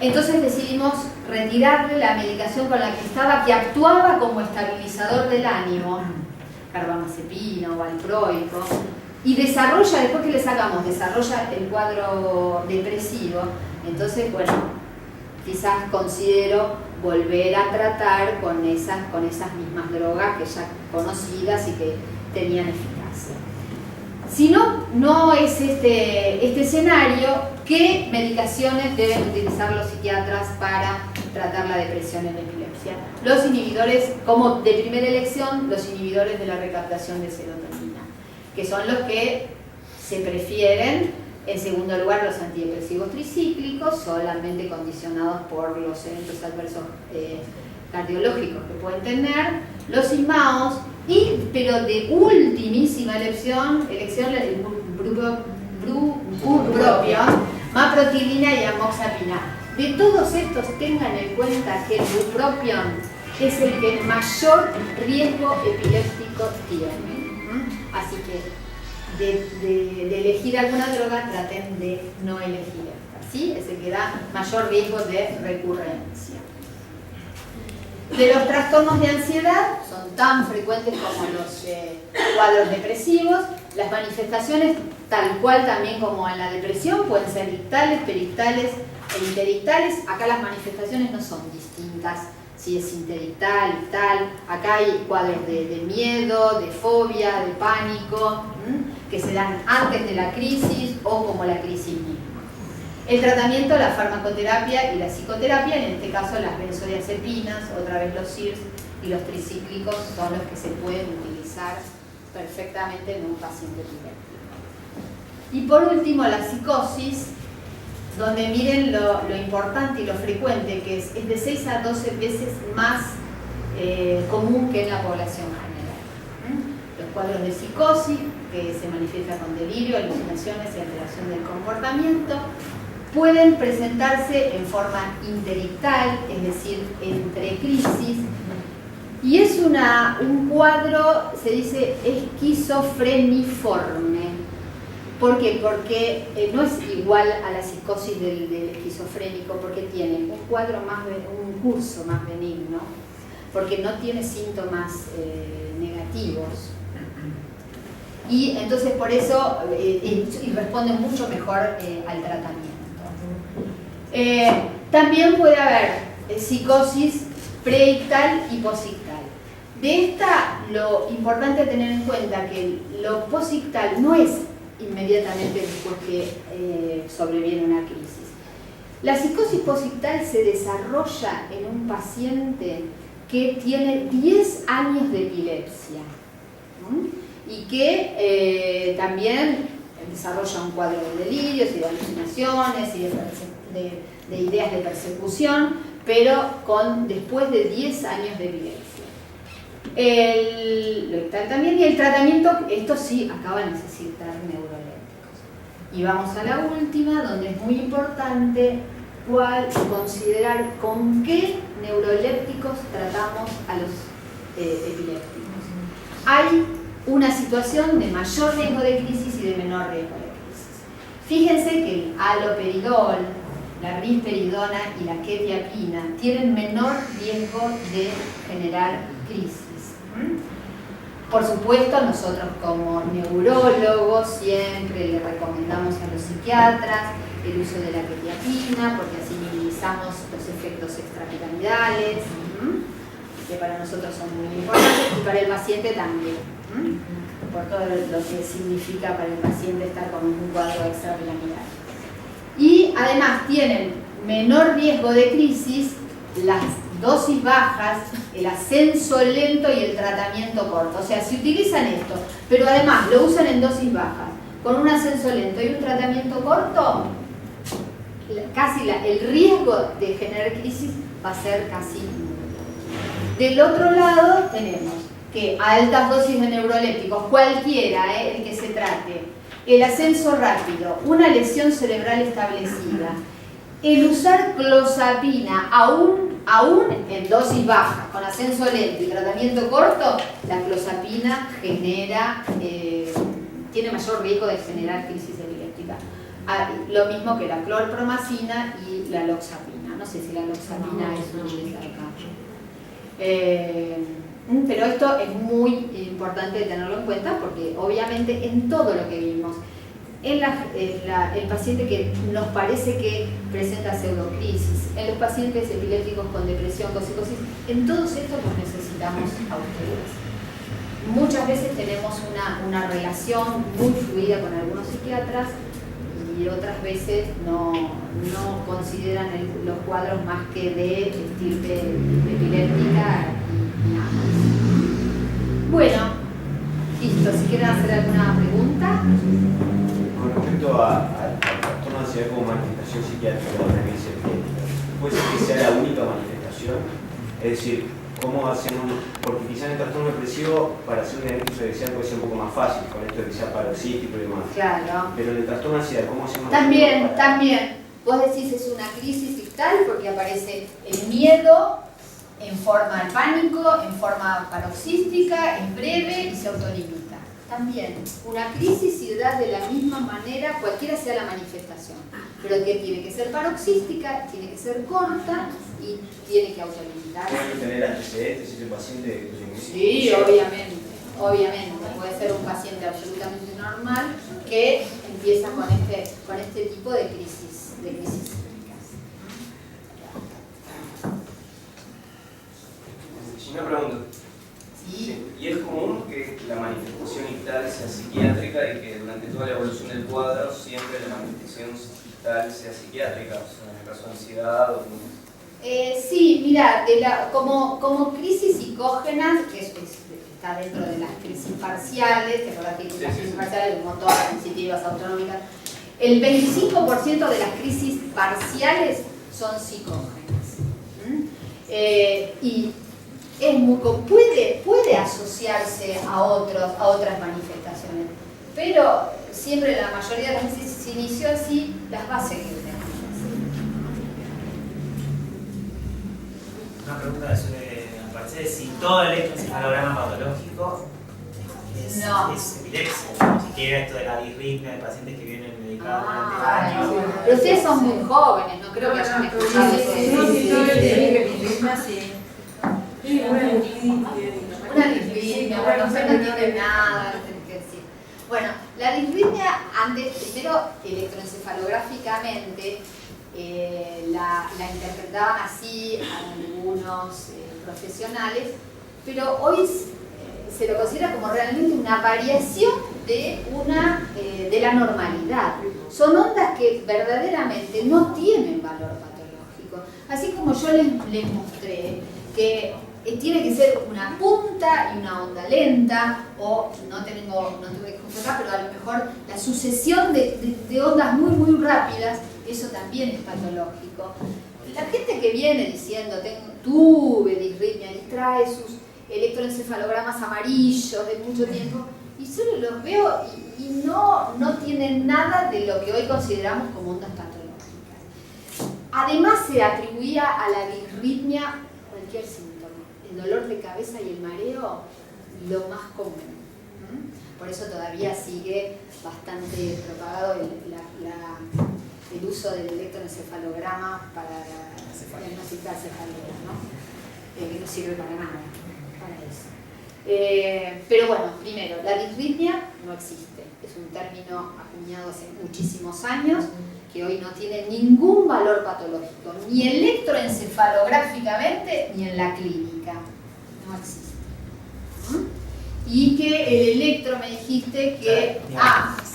entonces decidimos retirarle la medicación con la que estaba, que actuaba como estabilizador del ánimo, carbamazepina o valproico, y desarrolla, después que le sacamos, desarrolla el cuadro depresivo. Entonces, bueno, quizás considero volver a tratar con esas mismas drogas que ya conocidas y que tenían eficacia. Si no, no es este escenario, ¿qué medicaciones deben utilizar los psiquiatras para tratar la depresión en epilepsia? Los inhibidores, como de primera elección, los inhibidores de la recaptación de serotonina, que son los que se prefieren. En segundo lugar, los antidepresivos tricíclicos, solamente condicionados por los eventos adversos cardiológicos que pueden tener, los IMAOs, pero de ultimísima elección el bupropión, maprotilina y amoxapina. De todos estos, tengan en cuenta que el bupropión es el que mayor riesgo epiléptico tiene. Así que de elegir alguna droga, traten de no elegir esta, ¿sí? Es el que da mayor riesgo de recurrencia. De los trastornos de ansiedad, son tan frecuentes como los cuadros depresivos. Las manifestaciones, tal cual también como en la depresión, pueden ser ictales, perictales e interictales. Acá las manifestaciones no son distintas, si es interictal, ictal. Acá hay cuadros de miedo, de fobia, de pánico, que se dan antes de la crisis o como la crisis misma. El tratamiento, la farmacoterapia y la psicoterapia, en este caso las benzodiazepinas, otra vez los SIRS y los tricíclicos son los que se pueden utilizar perfectamente en un paciente epiléptico. Y por último, la psicosis, donde miren lo importante y lo frecuente que es de 6 a 12 veces más común que en la población general. Los cuadros de psicosis, que se manifiesta con delirio, alucinaciones y alteración del comportamiento, pueden presentarse en forma interictal, es decir, entre crisis, y es un cuadro, se dice, esquizofreniforme. ¿Por qué? Porque no es igual a la psicosis del esquizofrénico, porque tiene un curso más benigno, porque no tiene síntomas negativos. Y entonces por eso y responde mucho mejor al tratamiento. También puede haber psicosis preictal y posictal. De esta, lo importante es tener en cuenta que lo posictal no es inmediatamente después que sobreviene una crisis. La psicosis posictal se desarrolla en un paciente que tiene 10 años de epilepsia y que también desarrolla un cuadro de delirios y de alucinaciones y de ideas de persecución, pero después de 10 años de epilepsia. También, y el tratamiento, esto sí acaba de necesitar neurolépticos. Y vamos a la última, donde es muy importante considerar con qué neurolépticos tratamos a los epilépticos. Hay una situación de mayor riesgo de crisis y de menor riesgo de crisis. Fíjense que el haloperidol, la risperidona y la quetiapina tienen menor riesgo de generar crisis. Por supuesto, nosotros como neurólogos siempre le recomendamos a los psiquiatras el uso de la quetiapina, porque así minimizamos los efectos extrapiramidales, que para nosotros son muy importantes, y para el paciente también, por todo lo que significa para el paciente estar con un cuadro extrapiramidal. Y además tienen menor riesgo de crisis las dosis bajas, el ascenso lento y el tratamiento corto. O sea, si utilizan esto, pero además lo usan en dosis bajas, con un ascenso lento y un tratamiento corto, casi el riesgo de generar crisis va a ser casi nulo. Del otro lado tenemos que a altas dosis de neurolépticos, cualquiera, el que se trate, el ascenso rápido, una lesión cerebral establecida, el usar clozapina aún en dosis bajas, con ascenso lento y tratamiento corto, la clozapina tiene mayor riesgo de generar crisis epiléptica. Lo mismo que la clorpromacina y la loxapina. No sé si la loxapina es una de esas acá. Pero esto es muy importante tenerlo en cuenta porque obviamente en todo lo que vimos, el paciente que nos parece que presenta pseudocrisis, en los pacientes epilépticos con depresión, con psicosis, en todos estos los necesitamos a ustedes. Muchas veces tenemos una relación muy fluida con algunos psiquiatras y otras veces no consideran los cuadros más que de estirpe epiléptica y nada más. Bueno, listo. Si quieren hacer alguna pregunta. Con respecto al trastorno de ansiedad como manifestación psiquiátrica de una crisis epiléptica, ¿puede ser que sea la única manifestación? Es decir, ¿cómo hacemos? Porque quizás en el trastorno depresivo, para hacer un diagnóstico diferencial puede ser un poco más fácil, con esto de que sea paroxístico y demás. Claro. Pero en el trastorno de ansiedad, ¿cómo hacemos? También. Vos decís es una crisis ictal porque aparece el miedo en forma de pánico, en forma paroxística, es breve y se autolimita. También, una crisis se da de la misma manera, cualquiera sea la manifestación, pero que tiene que ser paroxística, tiene que ser corta y tiene que autolimitar. ¿Puede tener antecedentes ese paciente? Sí, obviamente. Puede ser un paciente absolutamente normal que empieza con este tipo de crisis cíclicas. Una pregunta. Sí. Y es común que la manifestación ictal sea psiquiátrica y que durante toda la evolución del cuadro siempre la manifestación ictal sea psiquiátrica, o sea, en el caso de ansiedad o Sí, mira, como crisis psicógenas, que está dentro de las crisis parciales, te acuerdas que las crisis parciales, como todas las sensitivas autonómicas, el 25% de las crisis parciales son psicógenas. Y puede asociarse a otras manifestaciones, pero siempre la mayoría de las crisis se inició así, las va a seguir teniendo. Una pregunta me parece si todo electroencefalograma patológico es epilepsia. Si quiere esto de la disritmia de pacientes que vienen medicados durante años. Pero ustedes son muy jóvenes, no creo que hayan escuchado eso. Una disritmia, bueno, no tiene nada, tenés que decir. Bueno, la disritmia, primero electroencefalográficamente, la interpretaban así algunos profesionales, pero hoy se lo considera como realmente una variación de la normalidad. Son ondas que verdaderamente no tienen valor patológico. Así como yo les mostré que tiene que ser una punta y una onda lenta, o no tuve que confirmar, pero a lo mejor la sucesión de ondas muy rápidas, eso también es patológico. La gente que viene diciendo tuve disritmia y trae sus electroencefalogramas amarillos de mucho tiempo, y solo los veo y no tienen nada de lo que hoy consideramos como ondas patológicas. Además se atribuía a la disritmia cualquier síntoma. El dolor de cabeza y el mareo, lo más común. Por eso todavía sigue bastante propagado el uso del electroencefalograma para diagnosticar cefalea, ¿no? Que no sirve para nada, para eso. Pero bueno, primero, la disritmia no existe. Es un término acuñado hace muchísimos años, que hoy no tiene ningún valor patológico, ni electroencefalográficamente ni en la clínica. No existe. Y que el electro, me dijiste que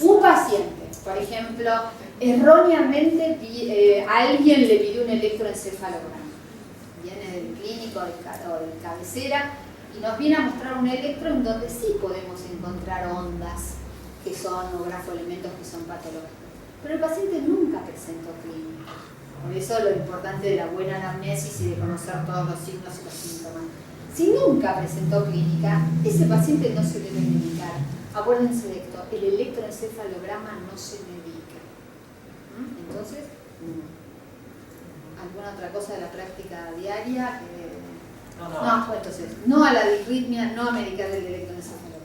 un paciente, por ejemplo, erróneamente alguien le pidió un electroencefalograma. Viene del clínico o del cabecera y nos viene a mostrar un electro en donde sí podemos encontrar ondas que son o grafoelementos que son patológicos. Pero el paciente nunca presentó clínica. Por eso lo importante de la buena anamnesis y de conocer todos los signos y los síntomas. Si nunca presentó clínica, ese paciente no se debe medicar. Acuérdense de esto, el electroencefalograma no se medica. Entonces, ¿alguna otra cosa de la práctica diaria? No, entonces, no a la disritmia, no a medicar el electroencefalograma.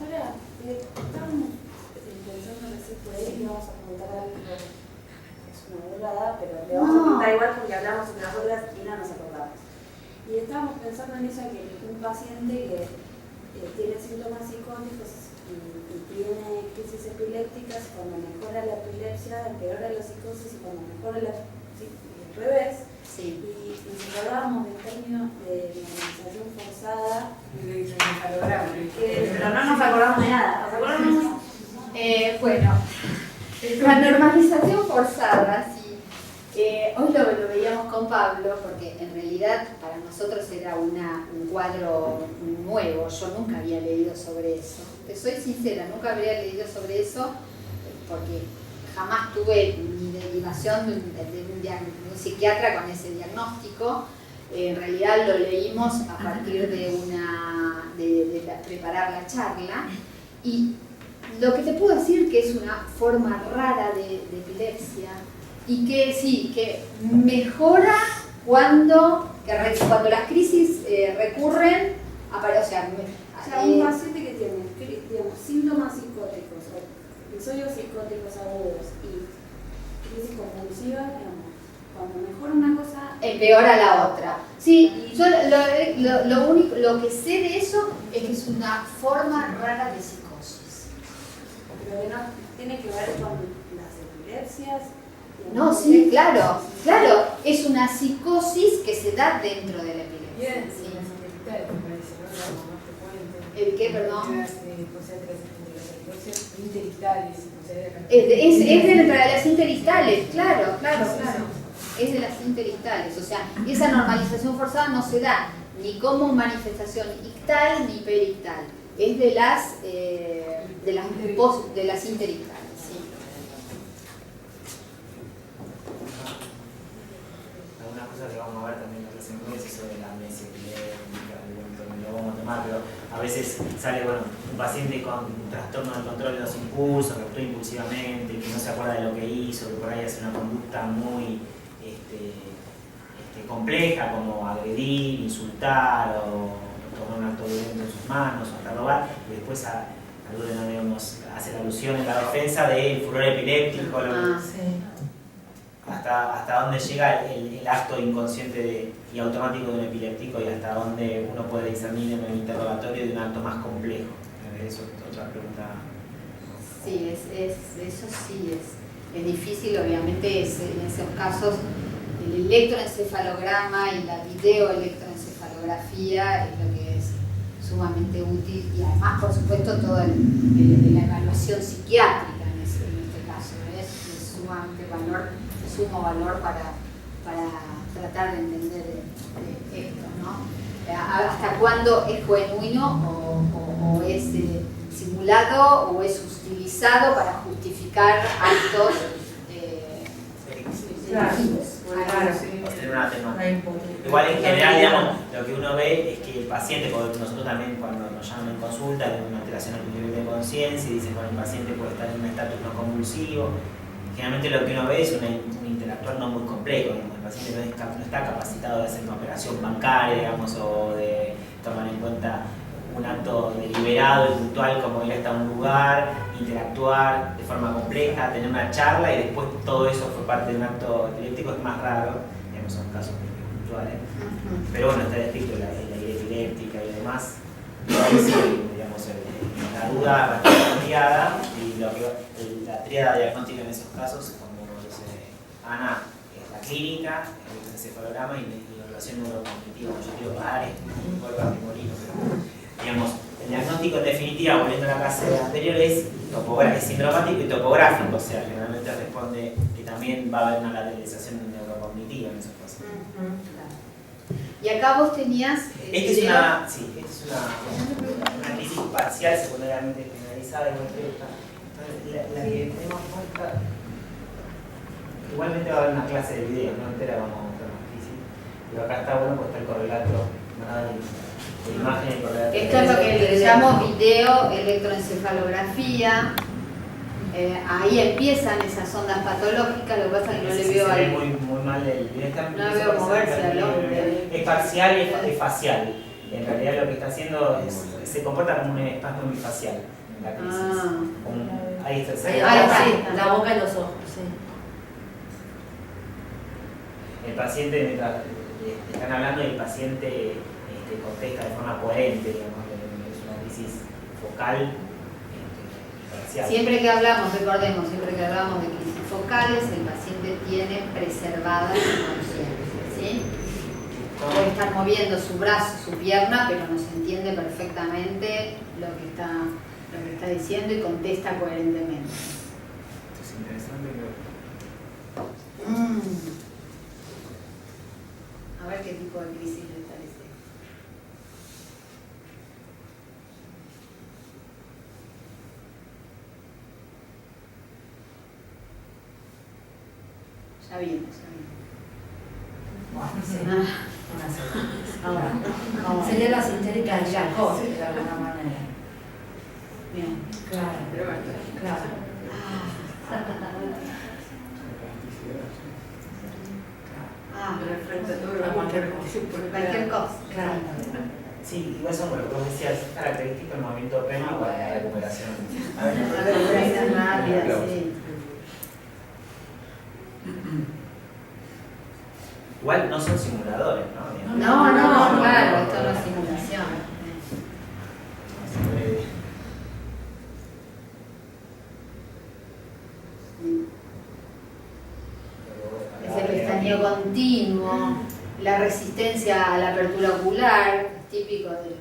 Ahora, estábamos pensando recién por ahí y vamos a preguntar algo, es una burrada, pero le vamos a preguntar igual porque hablamos en las horas y no nos acordamos. Y estábamos pensando en eso, que un paciente que tiene síntomas psicóticos y tiene crisis epilépticas, cuando mejora la epilepsia, empeora la psicosis, y cuando mejora al revés. Sí. Y nos hablábamos del término de normalización forzada, pero no nos acordamos de nada. ¿Nos acordamos? Bueno, la normalización forzada, sí. Hoy lo veíamos con Pablo, porque en realidad para nosotros era un cuadro nuevo. Yo nunca había leído sobre eso. Te soy sincera, nunca había leído sobre eso, porque jamás tuve ni derivación de un psiquiatra con ese diagnóstico. En realidad lo leímos a partir de preparar la charla. Y lo que te puedo decir que es una forma rara de epilepsia, y que sí, que mejora cuando las crisis recurren, o sea, un paciente que tiene, digamos, síntomas psicóticos, episodios psicóticos agudos y crisis compulsiva, digamos, cuando mejora una cosa, empeora la otra. Sí, yo lo que sé de eso es que es una forma rara de psicosis. Pero que no tiene que ver con las epilepsias. No, sí, claro, es una psicosis que se da dentro de la epilepsia. Bien, sí. qué, perdón? Las interictales. Es de las interictales, claro. Es de las interictales, o sea, esa normalización forzada no se da ni como manifestación ictal ni perictal, es de las interictales, sí. Algunas cosas que vamos a ver también en la clase es sobre la amnesia epiléptica, lo vamos a tomar, pero a veces sale, un paciente con trastorno del control de los impulsos, que actúa impulsivamente, que no se acuerda de lo que hizo, que por ahí hace una conducta muy compleja, como agredir, insultar o tomar un acto violento en sus manos, o hasta robar, y después hace la alusión en la defensa del furor epiléptico, hasta dónde llega el acto inconsciente y automático de un epiléptico y hasta dónde uno puede discernir en el interrogatorio de un acto más complejo. Eso es otra pregunta. Sí, eso sí es difícil, obviamente en esos casos el electroencefalograma y la videoelectroencefalografía es lo que es sumamente útil y además, por supuesto, toda la evaluación psiquiátrica en este caso es de sumo valor para tratar de entender esto, ¿no? Hasta cuándo es genuino o es simulado o es utilizado para justificar actos Igual en general, digamos, lo que uno ve es que el paciente, porque nosotros también cuando nos llaman en consulta, tenemos una alteración en el nivel de conciencia y dicen, el paciente puede estar en un estatus no convulsivo. Generalmente lo que uno ve es un interactuar no muy complejo, digamos, el paciente no está capacitado de hacer una operación bancaria, digamos, o de tomar en cuenta un acto deliberado y puntual como ir hasta un lugar, interactuar de forma compleja, tener una charla y después todo eso fue parte de un acto epiléptico, es más raro, digamos, son casos puntuales. Pero bueno, está descrito la idea epiléptica y demás, y ahí sí, digamos, la duda bastante ampliada y la tríada diagnóstica en esos casos, como dice Ana, es la clínica, el encefalograma y la evaluación neurocognitiva. Yo quiero parar y molino, pero digamos, el diagnóstico en definitiva, volviendo a la clase anterior, es sindromático y topográfico, o sea, generalmente responde que también va a haber una lateralización neurocognitiva en esos casos. Y acá vos tenías... Esta es una crisis parcial, secundariamente generalizada, la que tenemos puesta. Igualmente va a haber una clase de video, no entera vamos a mostrar más crisis, pero acá está bueno pues está el correlato, de imagen y correlato. Esto es lo que le llamo video electroencefalografía. Ahí empiezan esas ondas patológicas, lo que pasa es que no le veo al... muy mal el video. No veo moverse al hombre. Es parcial y es facial. En realidad lo que está haciendo se comporta como un espasmo bifacial en la crisis. Ahí está. Ahí está. La boca y los ojos, sí. El paciente, mientras le están hablando, el paciente contesta de forma coherente, digamos, es una crisis focal. Siempre que hablamos, recordemos, siempre que hablamos de crisis focales, el paciente tiene preservada su conciencia, ¿sí? Puede estar moviendo su brazo, su pierna, pero no se entiende perfectamente lo que está diciendo y contesta coherentemente. Esto es interesante, A ver qué tipo de crisis le parece. Ya vimos. Ahora, sería la histérica de Jacob, de alguna manera. Bien. Claro. Cualquier cosa. Claro. Sí, igual son, como vos decías, característico el movimiento previo para la recuperación. Igual no son simuladores, ¿no? No, claro, esto no es simulación. Es el pestaneo continuo, la resistencia a la apertura ocular, típico de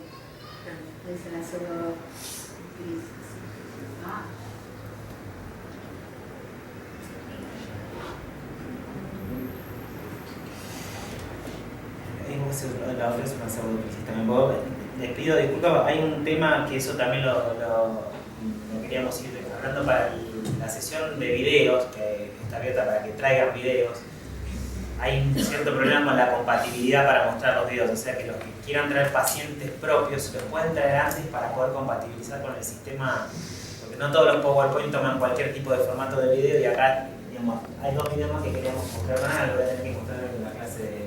las pseudocrisis. ¿No? La otra es una pseudocrisis también. Les pido disculpas, hay un tema que eso también lo queríamos ir hablando para la sesión de videos, que está abierta para que traigan videos. Hay un cierto problema con la compatibilidad para mostrar los videos, o sea que los que quieran traer pacientes propios los pueden traer antes para poder compatibilizar con el sistema, porque no todos los PowerPoint toman cualquier tipo de formato de video y acá, digamos, hay dos videos más que queríamos mostrar, lo voy a tener que mostrar en la clase de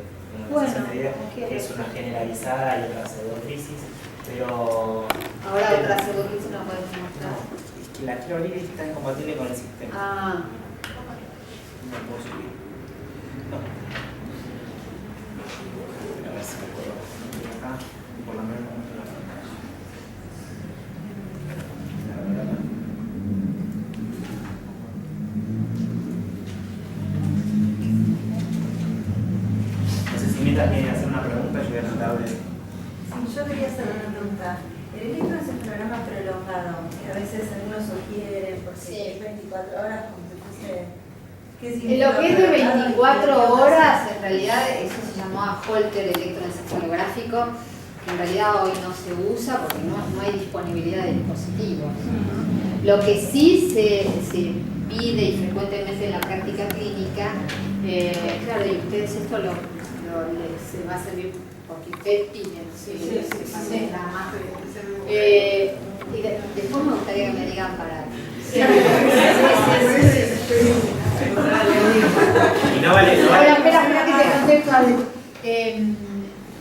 sesión de video, que es una generalizada y otra pseudocrisis, pero... Ahora otra pseudocrisis no podemos mostrar. Es que la quiero abrir y está incompatible con el sistema. Ah. No puedo subir. No. A ver si me puedo subir acá, por lo menos muestro la pantalla. No sé si mientras quieren hacer una pregunta, yo voy a tratar de... Sí, yo quería hacer una pregunta. El electroencefalograma prolongado, que a veces algunos sugieren porque Sí. es 24 horas, como se dice, ¿qué En significa lo que es de prolongado? 24 horas, en realidad eso se llamó Holter electroencefalográfico, que en realidad hoy no se usa porque no hay disponibilidad de dispositivos. Lo que sí se pide y frecuentemente en la práctica clínica, claro, y ustedes esto les va a servir porque ustedes piden, pasen nada más. Y después me gustaría que me digan para... Y no vale, no Ahora, vale. espera que te contesto algo.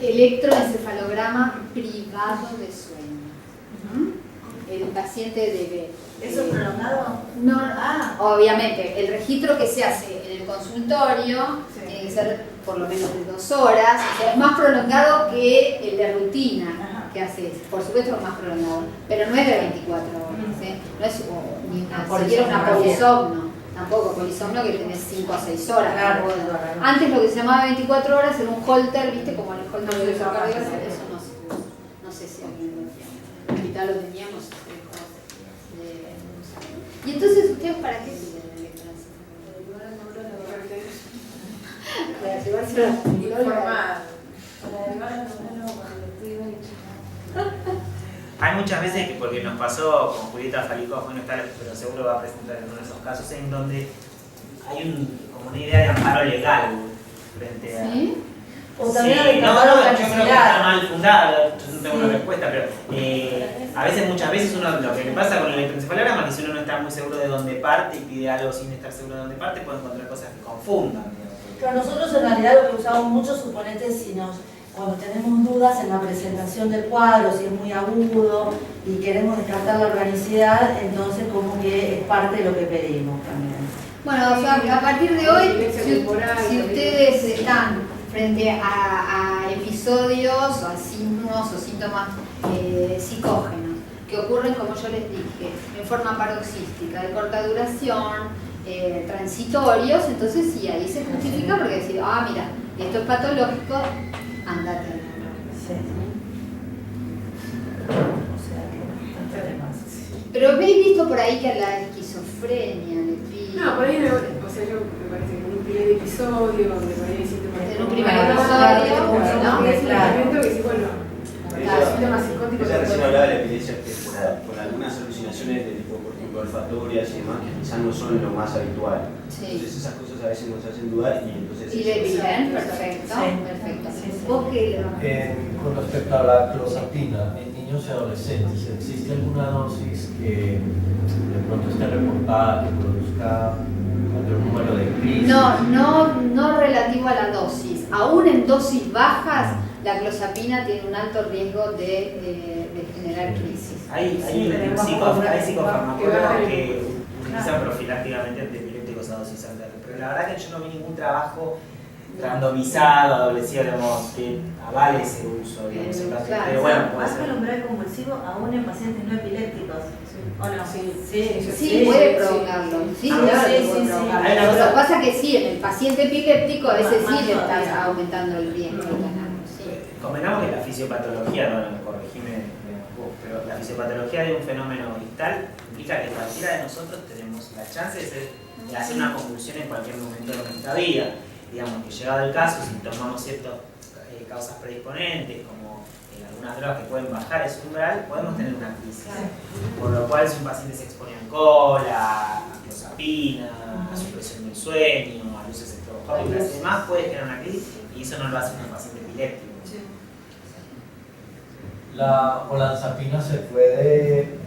Electroencefalograma privado de sueño. El paciente debe... ¿Eso es prolongado? No, obviamente, el registro que se hace en el consultorio tiene que ser por lo menos de 2 horas, o sea, es más prolongado que el de rutina que haces, por supuesto es más prolongado, pero no es de 24 horas, no es ni siquiera una polisomno, tampoco polisomno que tenés 5 o 6 horas. Claro, Bueno, claro. antes lo que se llamaba 24 horas era un holter, viste, como el holter de electrocardiografía, eso no se usa, no sé si alguien lo tiene, en el hospital lo teníamos. Y entonces, ¿ustedes para qué piden el electroencefalograma? Para llevarse a la Informada. Para llevar al neurólogo cuando estoy hoy. Hay muchas veces que, porque nos pasó con Julieta Falicó, bueno, pero seguro va a presentar en uno de esos casos en donde hay como una idea de amparo legal frente a... ¿Sí? O también Sí, hay no, amparo yo creo que está parcial. mal fundada, yo no tengo una respuesta, pero a veces, muchas veces lo que le pasa con el electroencefalograma es que si uno no está muy seguro de dónde parte y pide algo sin estar seguro de dónde parte, puede encontrar cosas que confundan. Pero nosotros en realidad lo que usamos mucho, suponete, cuando tenemos dudas en la presentación del cuadro, si es muy agudo y queremos descartar la organicidad, entonces como que es parte de lo que pedimos también. Bueno, o sea, a partir de hoy, si ustedes están frente a episodios o a signos o síntomas psicógenos que ocurren, como yo les dije, en forma paroxística, de corta duración, transitorios, entonces sí, ahí se justifica porque decir, mira, esto es patológico, andate. Sí. O sea, que bastante de más. Pero habéis visto por ahí que a la esquizofrenia le pide... No, por ahí o sea, yo me parece que en un primer episodio, donde por ahí hay síntomas... En un primer Claro, episodio, claro, ¿no? Es un claro. tratamiento que sí, bueno, los síntomas psicóticos... Ella recién hablaba de la epilepsia que por algunas alucinaciones de tipo, por ejemplo, olfatorias y demás, que quizás no son lo más habitual. Sí. Entonces esas cosas a veces nos hacen dudar y entonces... Y le piden, perfecto, Sí. perfecto. Sí, sí. ¿Vos qué le Con respecto a la clozapina, en niños y adolescentes, ¿existe alguna dosis que de pronto esté reportada que produzca mayor número de crisis? No relativo a la dosis. Aún en dosis bajas, la clozapina tiene un alto riesgo de generar crisis. Hay tenemos psicofarmacólogos que utilizan profilácticamente antiepilépticos a dosis altas, pero la verdad que yo no vi ningún trabajo randomizado, adolecido, digamos, que avale ese uso, digamos, Claro. pero bueno, puede Baja el ser. umbral convulsivo aún en pacientes no epilépticos. ¿O no? Sí, puede provocarlo. Sí, claro, que puede provocarlo. Hay una Lo cosa- que pasa es que sí, en el paciente epiléptico, ese sí Más le todavía. está aumentando el riesgo de tenerlo. Sí. Convengamos que la fisiopatología, no, corregime, pero la fisiopatología de un fenómeno ictal implica que cualquiera de nosotros tenemos la chance de hacer una convulsión en cualquier momento de nuestra vida. Digamos que llegado el caso, si tomamos ciertas causas predisponentes, como algunas drogas que pueden bajar ese umbral, podemos tener una crisis. Por lo cual, si un paciente se expone a alcohol, a clozapina, a supresión del sueño, a luces estroboscópicas y demás, puede generar una crisis y eso no lo hace un paciente epiléptico. La olanzapina puede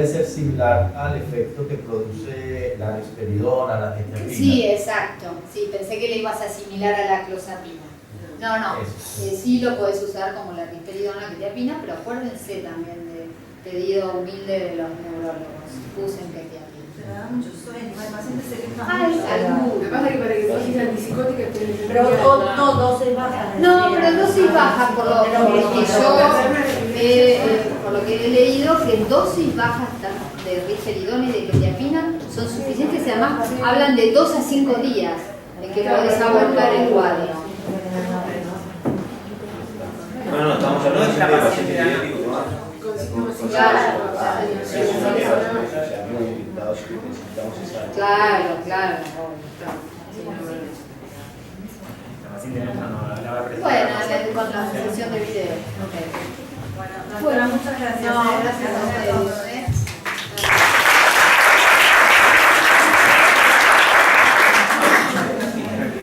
ser similar al efecto que produce la risperidona, la quetiapina. Sí, exacto. Sí, pensé que le ibas a asimilar a la clozapina. No, sí lo podés usar como la risperidona, la quetiapina, pero acuérdense también del pedido humilde de los neurólogos. Usen quetiapina. Pero da mucho sueño, el paciente se queja Ay, mucho. salud. Lo que pasa es que para que dosis antipsicótica Pero no dosis bajas. No, pero dosis bajas, por lo que he leído, que dosis bajas de risperidona y de quetiapina son suficientes y además hablan de 2 a 5 días en que podés abordar el cuadro. No, estamos hablando de paciente epiléptico, ¿no? Claro. Bueno, con la sesión de video. Bueno, doctora, muchas gracias. No, gracias a ustedes.